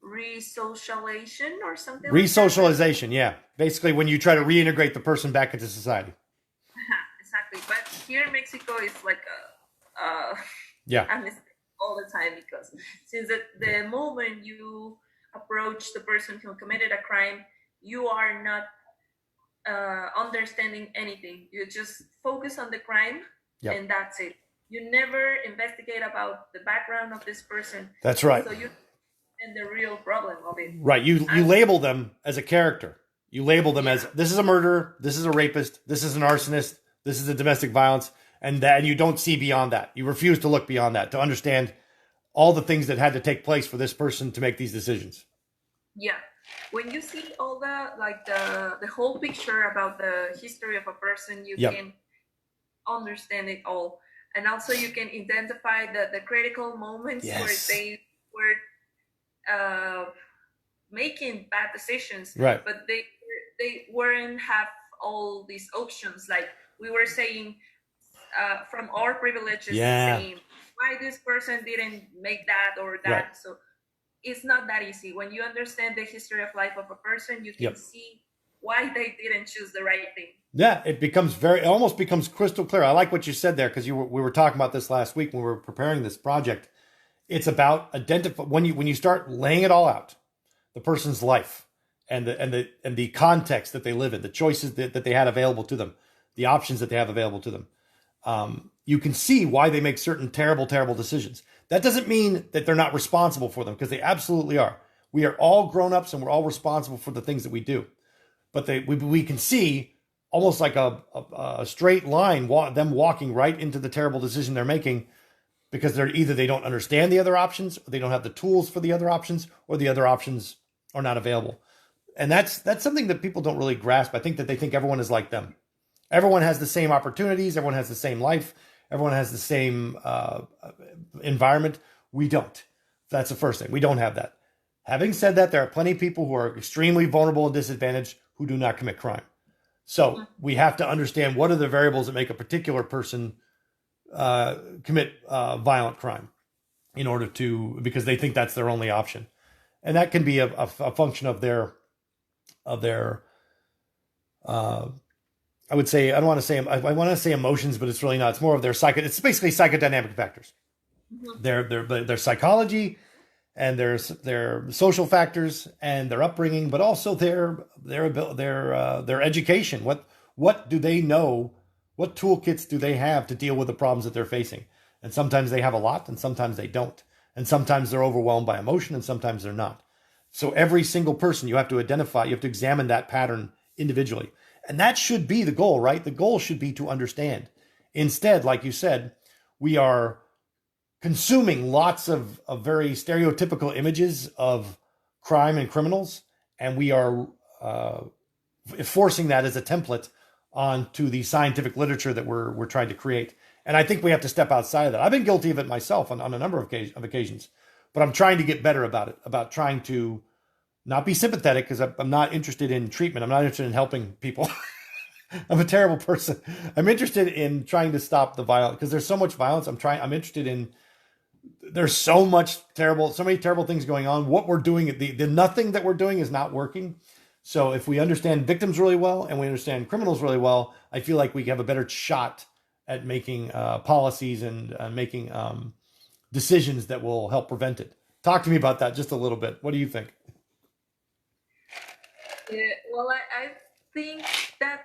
resocialization or something like that. Resocialization, yeah. Basically, when you try to reintegrate the person back into society. Exactly. But here in Mexico, it's like yeah, a mistake all the time, because since the moment you approach the person who committed a crime, you are not understanding anything. You just focus on the crime, yep. and that's it. You never investigate about the background of this person. That's right. So you and the real problem of it. Right. You label them as a character. You label them as, this is a murderer, this is a rapist, this is an arsonist, this is a domestic violence, and you don't see beyond that. You refuse to look beyond that, to understand all the things that had to take place for this person to make these decisions. Yeah. When you see all the whole picture about the history of a person, you can understand it all. And also you can identify the critical moments where they were making bad decisions, right? But they weren't have all these options, like we were saying, from our privileges, saying why this person didn't make that or that. Right. So it's not that easy. When you understand the history of life of a person, you can see why they didn't choose the right thing. Yeah, it almost becomes crystal clear. I like what you said there, because we were talking about this last week when we were preparing this project. It's about when you start laying it all out, the person's life and the context that they live in, the choices that they had available to them, the options that they have available to them. You can see why they make certain terrible decisions. That doesn't mean that they're not responsible for them, because they absolutely are. We are all grown-ups and we're all responsible for the things that we do. But we can see almost like a straight line, them walking right into the terrible decision they're making, because they don't understand the other options, or they don't have the tools for the other options, or the other options are not available. And that's something that people don't really grasp. I think that they think everyone is like them. Everyone has the same opportunities. Everyone has the same life. Everyone has the same environment. We don't. That's the first thing. We don't have that. Having said that, there are plenty of people who are extremely vulnerable and disadvantaged who do not commit crime. So we have to understand what are the variables that make a particular person commit violent crime because they think that's their only option. And that can be a function of their I would say, I want to say emotions, but it's really not. It's more of their it's basically psychodynamic factors. Mm-hmm. Their psychology and their social factors and their upbringing, but also their education. What do they know? What toolkits do they have to deal with the problems that they're facing? And sometimes they have a lot, and sometimes they don't. And sometimes they're overwhelmed by emotion, and sometimes they're not. So every single person you have to identify, you have to examine that pattern individually. And that should be the goal, right? The goal should be to understand. Instead, like you said, we are consuming lots of very stereotypical images of crime and criminals, and we are forcing that as a template onto the scientific literature that we're trying to create. And I think we have to step outside of that. I've been guilty of it myself on a number of occasions, but I'm trying to get better about it, about trying to not be sympathetic, because I'm not interested in treatment. I'm not interested in helping people. I'm a terrible person. I'm interested in trying to stop the violence, because there's so much violence. I'm interested in, there's so many terrible things going on. What we're doing, the nothing that we're doing is not working. So if we understand victims really well and we understand criminals really well, I feel like we have a better shot at making policies and making decisions that will help prevent it. Talk to me about that just a little bit. What do you think? Yeah, well, I think that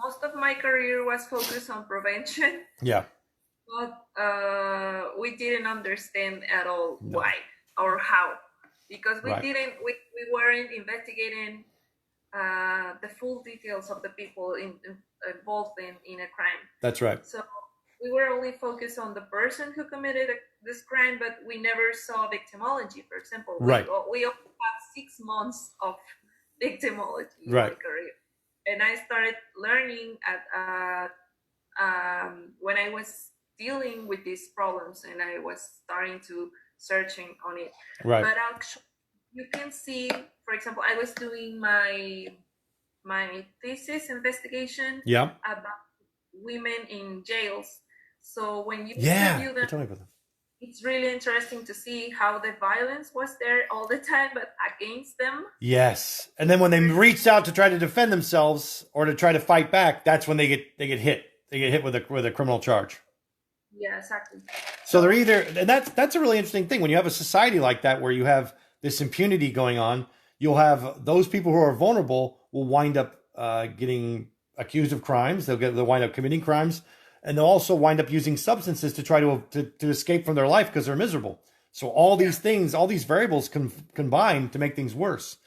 most of my career was focused on prevention, Yeah. but we didn't understand at all No. why or how, because Right. we weren't investigating the full details of the people involved in a crime. That's right. So we were only focused on the person who committed this crime, but we never saw victimology, for example. Right. We only have 6 months of victimology in Right. my career. And I started learning when I was dealing with these problems and I was starting to searching on it. Right. But actually, you can see, for example, I was doing my thesis investigation Yeah. about women in jails. So when you Yeah. interview them, Tell me about that. it's really interesting to see how the violence was there all the time, but against them. Yes. And then when they reached out to try to defend themselves or to try to fight back, that's when they get hit. They get hit with a criminal charge. Yeah, exactly. So they're either, and that's a really interesting thing. When you have a society like that where you have this impunity going on, you'll have those people who are vulnerable will wind up getting accused of crimes. They'll wind up committing crimes, and they'll also wind up using substances to try to escape from their life because they're miserable. So all these things, all these variables combine to make things worse.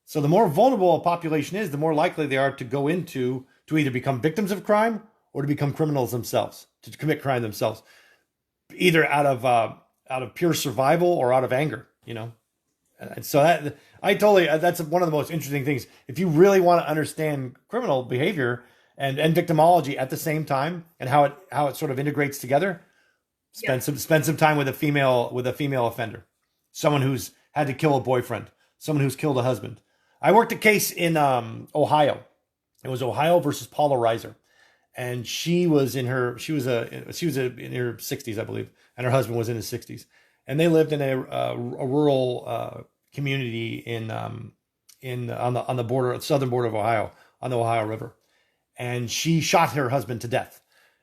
So the more vulnerable a population is, the more likely they are to go into to either become victims of crime or to become criminals themselves, to commit crime themselves, either out of pure survival or out of anger. And so that's one of the most interesting things. If you really want to understand criminal behavior and victimology at the same time and how it sort of integrates together, spend some time with a female offender, someone who's had to kill a boyfriend, someone who's killed a husband. I worked a case in Ohio. It was Ohio versus Paula Reiser, and she was in her 60s, I believe, and her husband was in his 60s, and they lived in a rural community on the border, southern border of Ohio, on the Ohio River, and she shot her husband to death.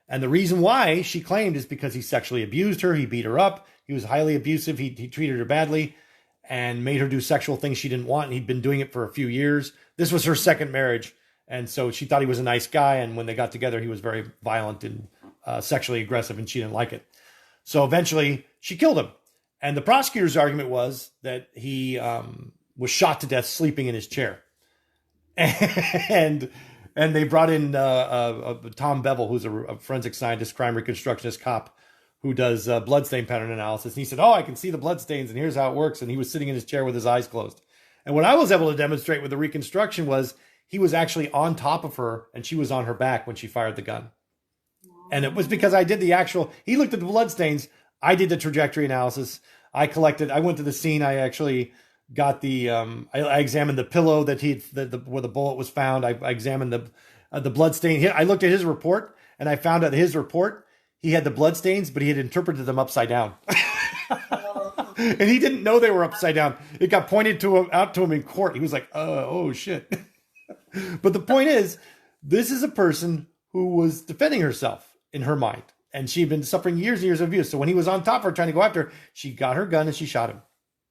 And the reason why, she claimed, is because he sexually abused her. He beat her up. He was highly abusive. He treated her badly and made her do sexual things she didn't want. And he'd been doing it for a few years. This was her second marriage. And so she thought he was a nice guy. And when they got together, he was very violent and sexually aggressive, and she didn't like it. So eventually she killed him. And the prosecutor's argument was that he was shot to death sleeping in his chair. And they brought in Tom Bevel, who's a forensic scientist, crime reconstructionist cop, who does bloodstain pattern analysis. And he said, "Oh, I can see the bloodstains, and here's how it works." And he was sitting in his chair with his eyes closed. And what I was able to demonstrate with the reconstruction was he was actually on top of her, and she was on her back when she fired the gun. And it was because I did he looked at the bloodstains. I did the trajectory analysis. I went to the scene. I actually got I examined the pillow where the bullet was found. I examined the blood stain. I looked at his report, and I found out his report, he had the blood stains, but he had interpreted them upside down. And he didn't know they were upside down. It got pointed out to him in court. He was like, oh shit. But the point is, this is a person who was defending herself in her mind, and she'd been suffering years and years of abuse. So when he was on top of her trying to go after her, she got her gun and she shot him.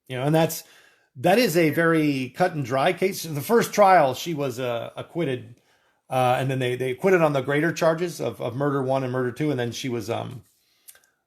And that is a very cut and dry case. In the first trial, she was acquitted, and then they acquitted on the greater charges of murder 1 and murder 2, and then she was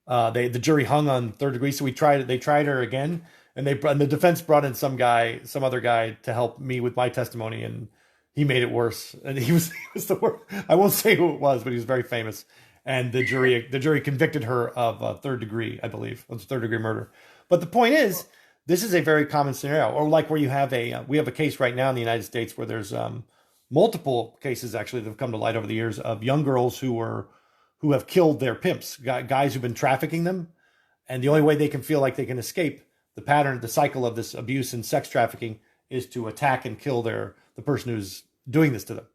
the jury hung on third degree. So they tried her again, and the defense brought in some other guy to help me with my testimony, and he made it worse. And he was the worst. I won't say who it was, but he was very famous. And the jury convicted her of third degree, I believe, of third degree murder. But the point is, this is a very common scenario, or like where you have we have a case right now in the United States where there's multiple cases actually that have come to light over the years of young girls who were who have killed their pimps, guys who've been trafficking them. And the only way they can feel like they can escape the pattern, the cycle of this abuse and sex trafficking is to attack and kill the person who's doing this to them.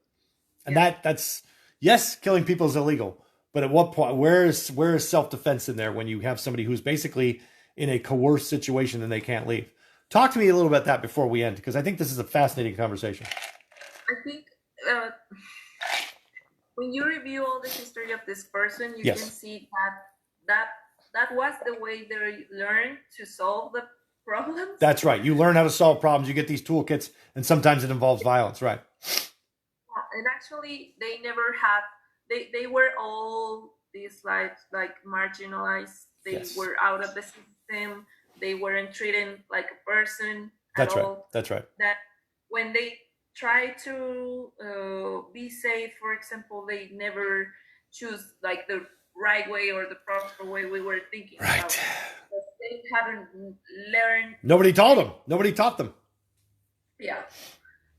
And that's, yes, killing people is illegal. But at what point, where is self-defense in there when you have somebody who's basically in a coerced situation and they can't leave? Talk to me a little about that before we end, because I think this is a fascinating conversation. I think when you review all the history of this person, you can see that was the way they learned to solve the problems. That's right. You learn how to solve problems. You get these toolkits, and sometimes it involves violence, right? And actually, they never had. They were all these like marginalized. They were out of the system. They weren't treated like a person at all. That's right. That when they try to be safe, for example, they never choose like the right way or the proper way we were thinking about. They haven't learned. Nobody taught them. Nobody taught them. Yeah.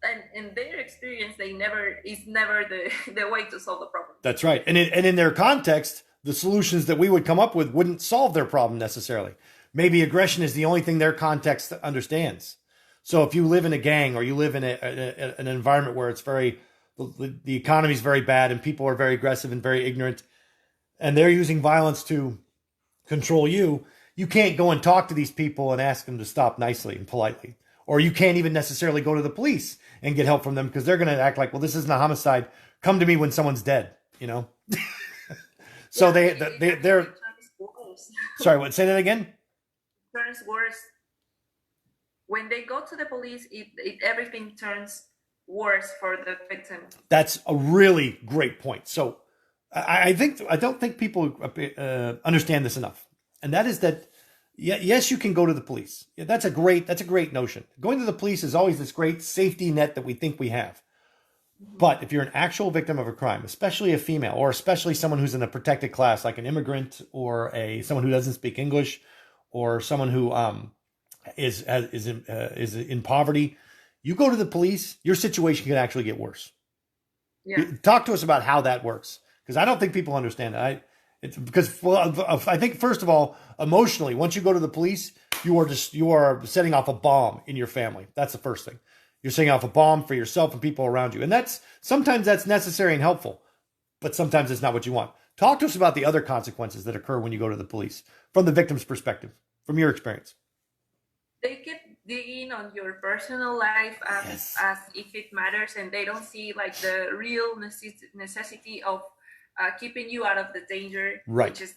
And in their experience, it's never the way to solve the problem. That's right. And in their context, the solutions that we would come up with wouldn't solve their problem necessarily. Maybe aggression is the only thing their context understands. So if you live in a gang or you live in an environment where it's the economy is very bad and people are very aggressive and very ignorant, and they're using violence to control you, you can't go and talk to these people and ask them to stop nicely and politely. Or you can't even necessarily go to the police and get help from them because they're going to act like, well, this isn't a homicide. Come to me when someone's dead, you know? So they're sorry, what? Say that again? It turns worse. When they go to the police, everything turns worse for the victim. That's a really great point. So I don't think people understand this enough. And that is that, yes, you can go to the police. That's a great notion. Going to the police is always this great safety net that we think we have. But if you're an actual victim of a crime, especially a female, or especially someone who's in a protected class, like an immigrant or someone who doesn't speak English, or someone who is in poverty, you go to the police, your situation can actually get worse. Yeah. Talk to us about how that works, because I don't think people understand it. I think, first of all, emotionally, once you go to the police, you are setting off a bomb in your family. That's the first thing. You're setting off a bomb for yourself and people around you. And sometimes that's necessary and helpful, but sometimes it's not what you want. Talk to us about the other consequences that occur when you go to the police from the victim's perspective, from your experience. They keep digging on your personal life as if it matters, and they don't see like the real necessity of keeping you out of the danger, right? Which is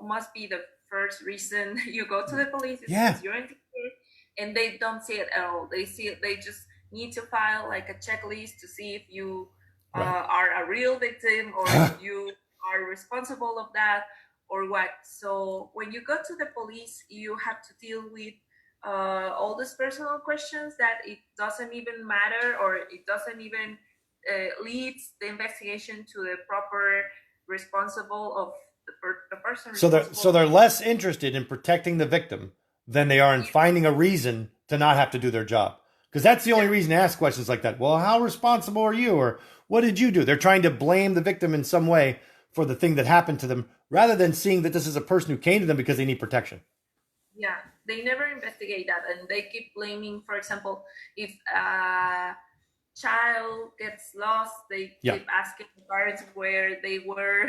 must be the first reason you go to the police. Because you're in danger, and they don't see it at all. They just need to file like a checklist to see if you are a real victim or if you are responsible of that or what. So when you go to the police, you have to deal with all these personal questions that it doesn't even matter, or it doesn't even leads the investigation to the proper responsible of the person. So they're less interested in protecting the victim than they are in finding a reason to not have to do their job. Because that's the only reason to ask questions like that. Well, how responsible are you? Or what did you do? They're trying to blame the victim in some way for the thing that happened to them, rather than seeing that this is a person who came to them because they need protection. Yeah, they never investigate that. And they keep blaming, for example, if a child gets lost, they keep asking the parents where they were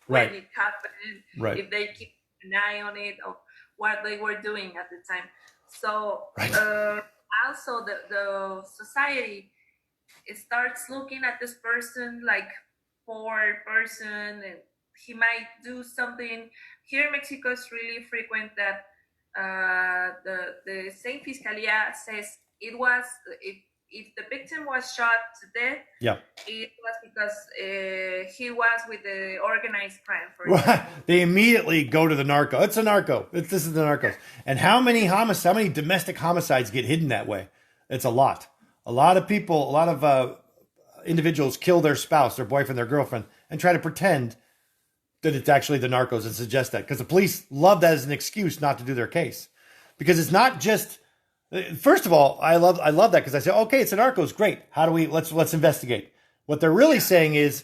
when it happened. Right. If they keep an eye on it, or what they were doing at the time. So also the society, it starts looking at this person like poor person, and he might do something. Here in Mexico, it's really frequent that the same Fiscalia says it was if the victim was shot to death, it was because he was with the organized crime. For example. They immediately go to the narco. It's a narco. This is the narcos. And how many domestic homicides get hidden that way? It's a lot. A lot of people, a lot of individuals kill their spouse, their boyfriend, their girlfriend, and try to pretend that it's actually the narcos and suggest that. Because the police love that as an excuse not to do their case. Because it's not just... First of all, I love that, because I say, okay, it's the narcos, great. How do we let's investigate? What they're really saying is,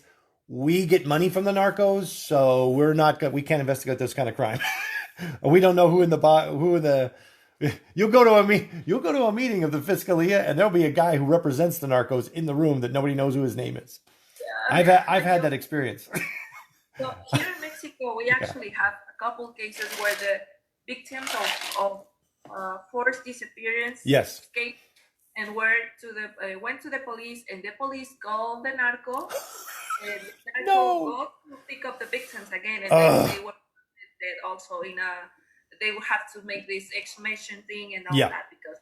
we get money from the narcos, so we can't investigate this kind of crime. We don't know you'll go to a meeting of the Fiscalia, and there'll be a guy who represents the narcos in the room that nobody knows who his name is. Yeah. I've had that experience. So here in Mexico, we actually have a couple cases where the victims of forced disappearance Yes. escaped and went to the police, and the police called the narco, and the narco go to pick up the victims again, and then they were dead also they would have to make this exhumation thing and all that because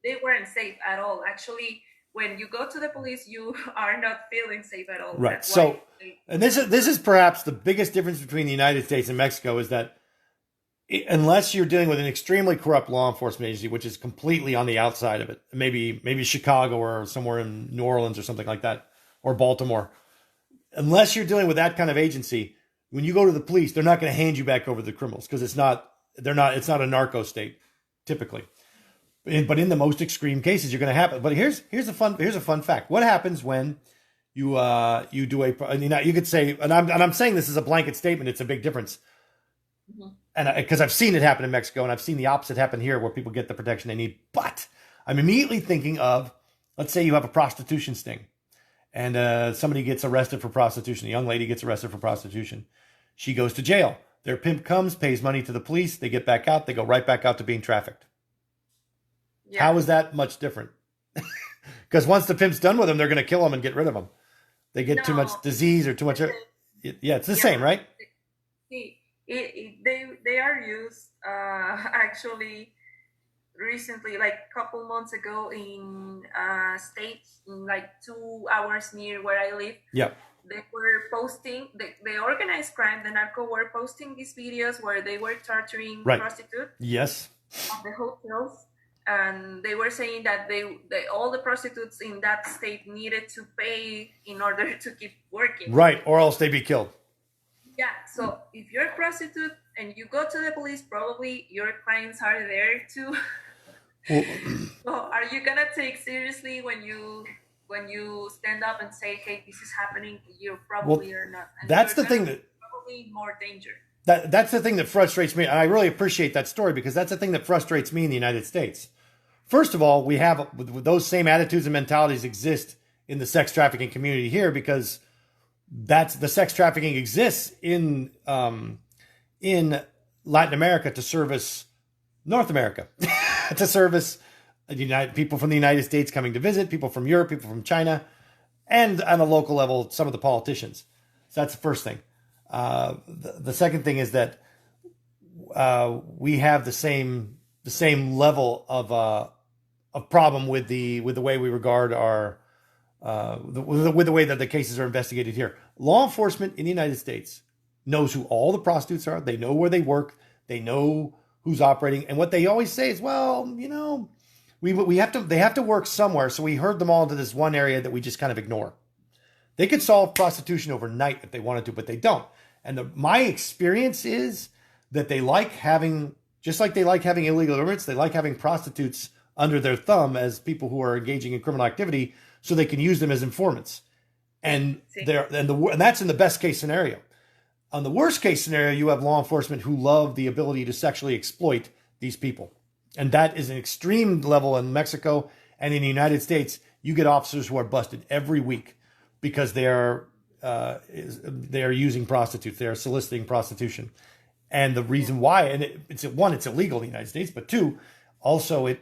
they weren't safe at all. Actually, when you go to the police, you are not feeling safe at all. Right. So, and this is perhaps the biggest difference between the United States and Mexico is that unless you're dealing with an extremely corrupt law enforcement agency, which is completely on the outside of it, maybe Chicago or somewhere in New Orleans or something like that, or Baltimore, unless you're dealing with that kind of agency, when you go to the police, they're not going to hand you back over to the criminals because it's not a narco state typically. But in the most extreme cases, you're going to have it. But here's a fun fact. What happens when you do you could say, and I'm saying this is a blanket statement. It's a big difference. Mm-hmm. And because I've seen it happen in Mexico, and I've seen the opposite happen here, where people get the protection they need. But I'm immediately thinking of, let's say you have a prostitution sting, and somebody gets arrested for prostitution. A young lady gets arrested for prostitution. She goes to jail. Their pimp comes, pays money to the police. They get back out. They go right back out to being trafficked. Yeah. How is that much different? Because once the pimp's done with them, they're going to kill them and get rid of them. They get too much disease or too much. Yeah, it's the same, right? They are used actually recently, like a couple months ago in states, in like 2 hours near where I live. Yeah. They were posting, the organized crime, the narco were posting these videos where they were torturing prostitutes. Yes. At the hotels. And they were saying that all the prostitutes in that state needed to pay in order to keep working. Right, or else they'd be killed. Yeah, so if you're a prostitute and you go to the police, probably your clients are there too. Well, so are you gonna take seriously when you stand up and say, "Hey, this is happening"? You probably are not. And that's the thing that probably more danger. That's the thing that frustrates me, and I really appreciate that story because that's the thing that frustrates me in the United States. First of all, we have those same attitudes and mentalities exist in the sex trafficking community here because the sex trafficking exists in Latin America to service North America, to service people from the United States coming to visit, people from Europe, people from China, and on a local level, some of the politicians. So that's the first thing. The second thing is that we have the same level of problem with the way we regard our with the way that the cases are investigated here. Law enforcement in the United States knows who all the prostitutes are. They know where they work. They know who's operating. And what they always say is, well, they have to work somewhere. So we herd them all into this one area that we just kind of ignore. They could solve prostitution overnight if they wanted to, but they don't. And my experience is that they like having, just like they like having illegal immigrants, they like having prostitutes under their thumb as people who are engaging in criminal activity so they can use them as informants. And that's in the best case scenario. On the worst case scenario, you have law enforcement who love the ability to sexually exploit these people. And that is an extreme level in Mexico. And in the United States, you get officers who are busted every week because they are using prostitutes. They are soliciting prostitution. And the reason why, and it's illegal in the United States, but two, also it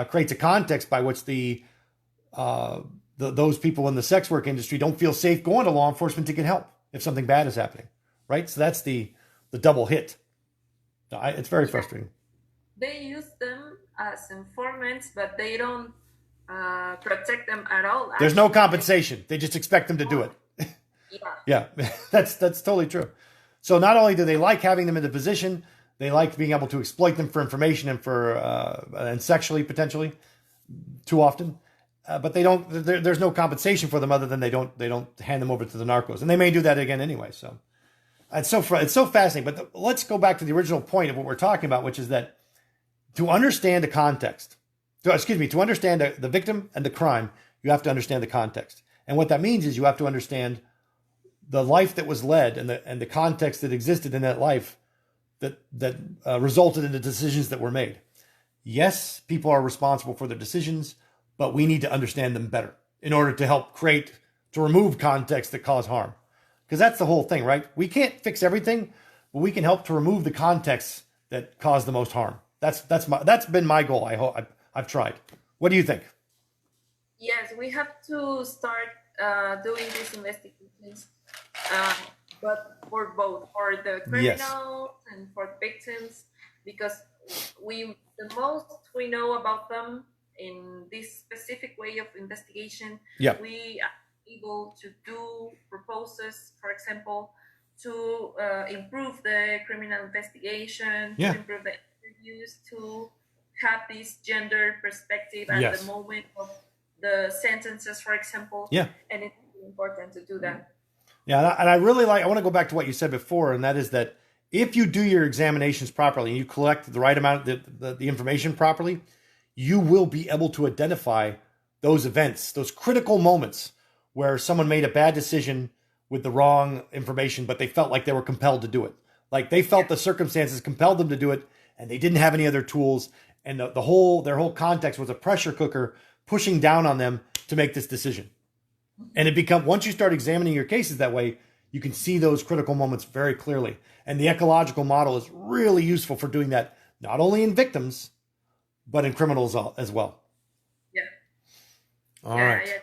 creates a context by which those people in the sex work industry don't feel safe going to law enforcement to get help if something bad is happening, right? So that's the double hit. It's very frustrating. They use them as informants, but they don't protect them at all. There's no compensation. They just expect them to do it. Yeah, that's totally true. So not only do they like having them in the position, they like being able to exploit them for information and and sexually potentially too often, but they don't. There's no compensation for them other than they don't hand them over to the narcos, and they may do that again anyway. So it's so fascinating. But let's go back to the original point of what we're talking about, which is that to understand the context, to understand the victim and the crime, you have to understand the context, and what that means is you have to understand the life that was led and the context that existed in that life that resulted in the decisions that were made. Yes, people are responsible for their decisions, but we need to understand them better in order to remove context that cause harm. Because that's the whole thing, right? We can't fix everything, but we can help to remove the contexts that cause the most harm. That's been my goal. I hope I've tried. What do you think? Yes, we have to start doing these investigations, but for both, for the criminals and for the victims, because the most we know about them in this specific way of investigation, we are able to do proposals, for example, to improve the criminal investigation, to improve the interviews, to have this gender perspective at the moment of the sentences, for example. And it's important to do that. Yeah, and I want to go back to what you said before, and that is that if you do your examinations properly and you collect the right amount of the information properly, you will be able to identify those events, those critical moments where someone made a bad decision with the wrong information, but they felt like they were compelled to do it. Like they felt the circumstances compelled them to do it, and they didn't have any other tools, and their whole context was a pressure cooker pushing down on them to make this decision. And once you start examining your cases that way, you can see those critical moments very clearly. And the ecological model is really useful for doing that, not only in victims, but in criminals as well. Yeah. All right. I agree.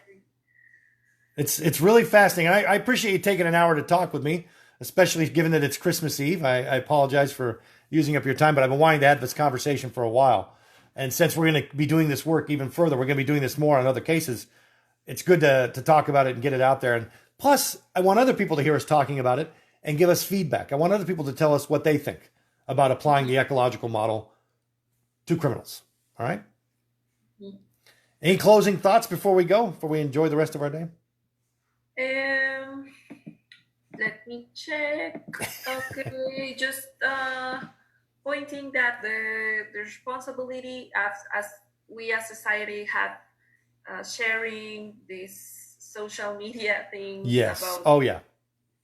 It's really fascinating. I appreciate you taking an hour to talk with me, especially given that it's Christmas Eve. I apologize for using up your time, but I've been wanting to have this conversation for a while. And since we're going to be doing this work even further, we're going to be doing this more on other cases. It's good to talk about it and get it out there. And plus, I want other people to hear us talking about it and give us feedback. I want other people to tell us what they think about applying the ecological model to criminals. All right? Mm-hmm. Any closing thoughts before we enjoy the rest of our day? Let me check. Okay, just pointing that the responsibility as we as society have sharing this social media thing about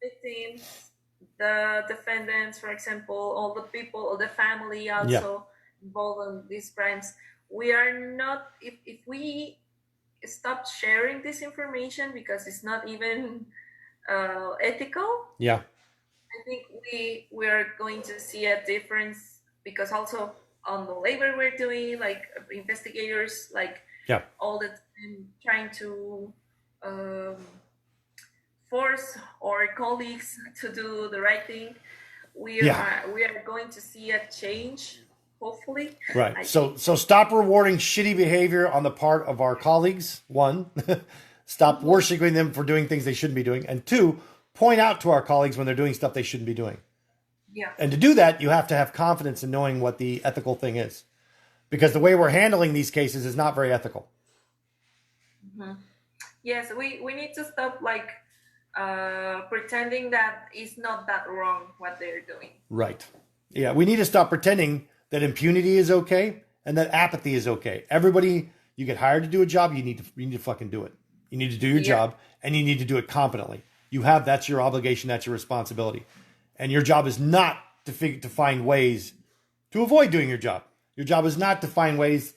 victims, the defendants, for example, all the people, all the family also involved in these crimes. We are not, if we stop sharing this information because it's not even ethical, I think we are going to see a difference, because also on the labor we're doing, like investigators, like all the time trying to force our colleagues to do the right thing. We are going to see a change, hopefully. Right. So stop rewarding shitty behavior on the part of our colleagues. One, stop worshiping them for doing things they shouldn't be doing. And two, point out to our colleagues when they're doing stuff they shouldn't be doing. Yeah. And to do that, you have to have confidence in knowing what the ethical thing is. Because the way we're handling these cases is not very ethical. Mm-hmm. Yes, we need to stop pretending that it's not that wrong what they're doing. Right. Yeah, we need to stop pretending that impunity is okay and that apathy is okay. Everybody, you get hired to do a job, you need to fucking do it. You need to do your job, and you need to do it competently. That's your obligation, that's your responsibility. And your job is not to find ways to avoid doing your job. Your job is not to find ways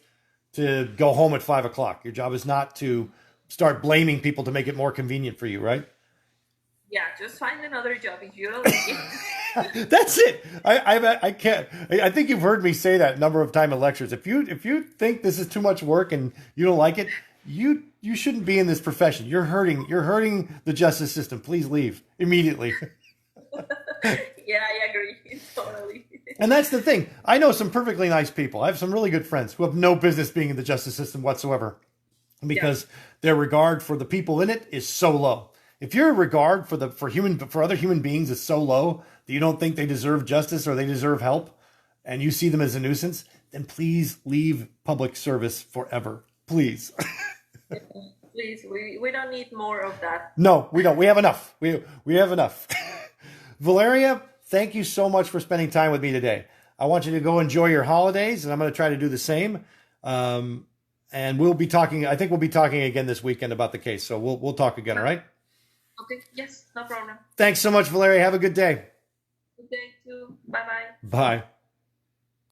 to go home at 5 o'clock. Your job is not to start blaming people to make it more convenient for you, right? Yeah, just find another job if you don't like it. That's it. I can't. I think you've heard me say that a number of times in lectures. If you think this is too much work and you don't like it, you shouldn't be in this profession. You're hurting the justice system. Please leave immediately. Yeah, I agree. Totally. And that's the thing. I know some perfectly nice people. I have some really good friends who have no business being in the justice system whatsoever, because their regard for the people in it is so low. If your regard for other human beings is so low that you don't think they deserve justice or they deserve help, and you see them as a nuisance, then please leave public service forever. Please. Please, we don't need more of that. No, we don't. We have enough. We have enough. Valeria, thank you so much for spending time with me today. I want you to go enjoy your holidays, and I'm going to try to do the same. And we'll be talking. I think we'll be talking again this weekend about the case. So we'll talk again. All right. Okay, yes, no problem. Thanks so much, Valeria. Have a good day. Good day too. Bye bye. Bye.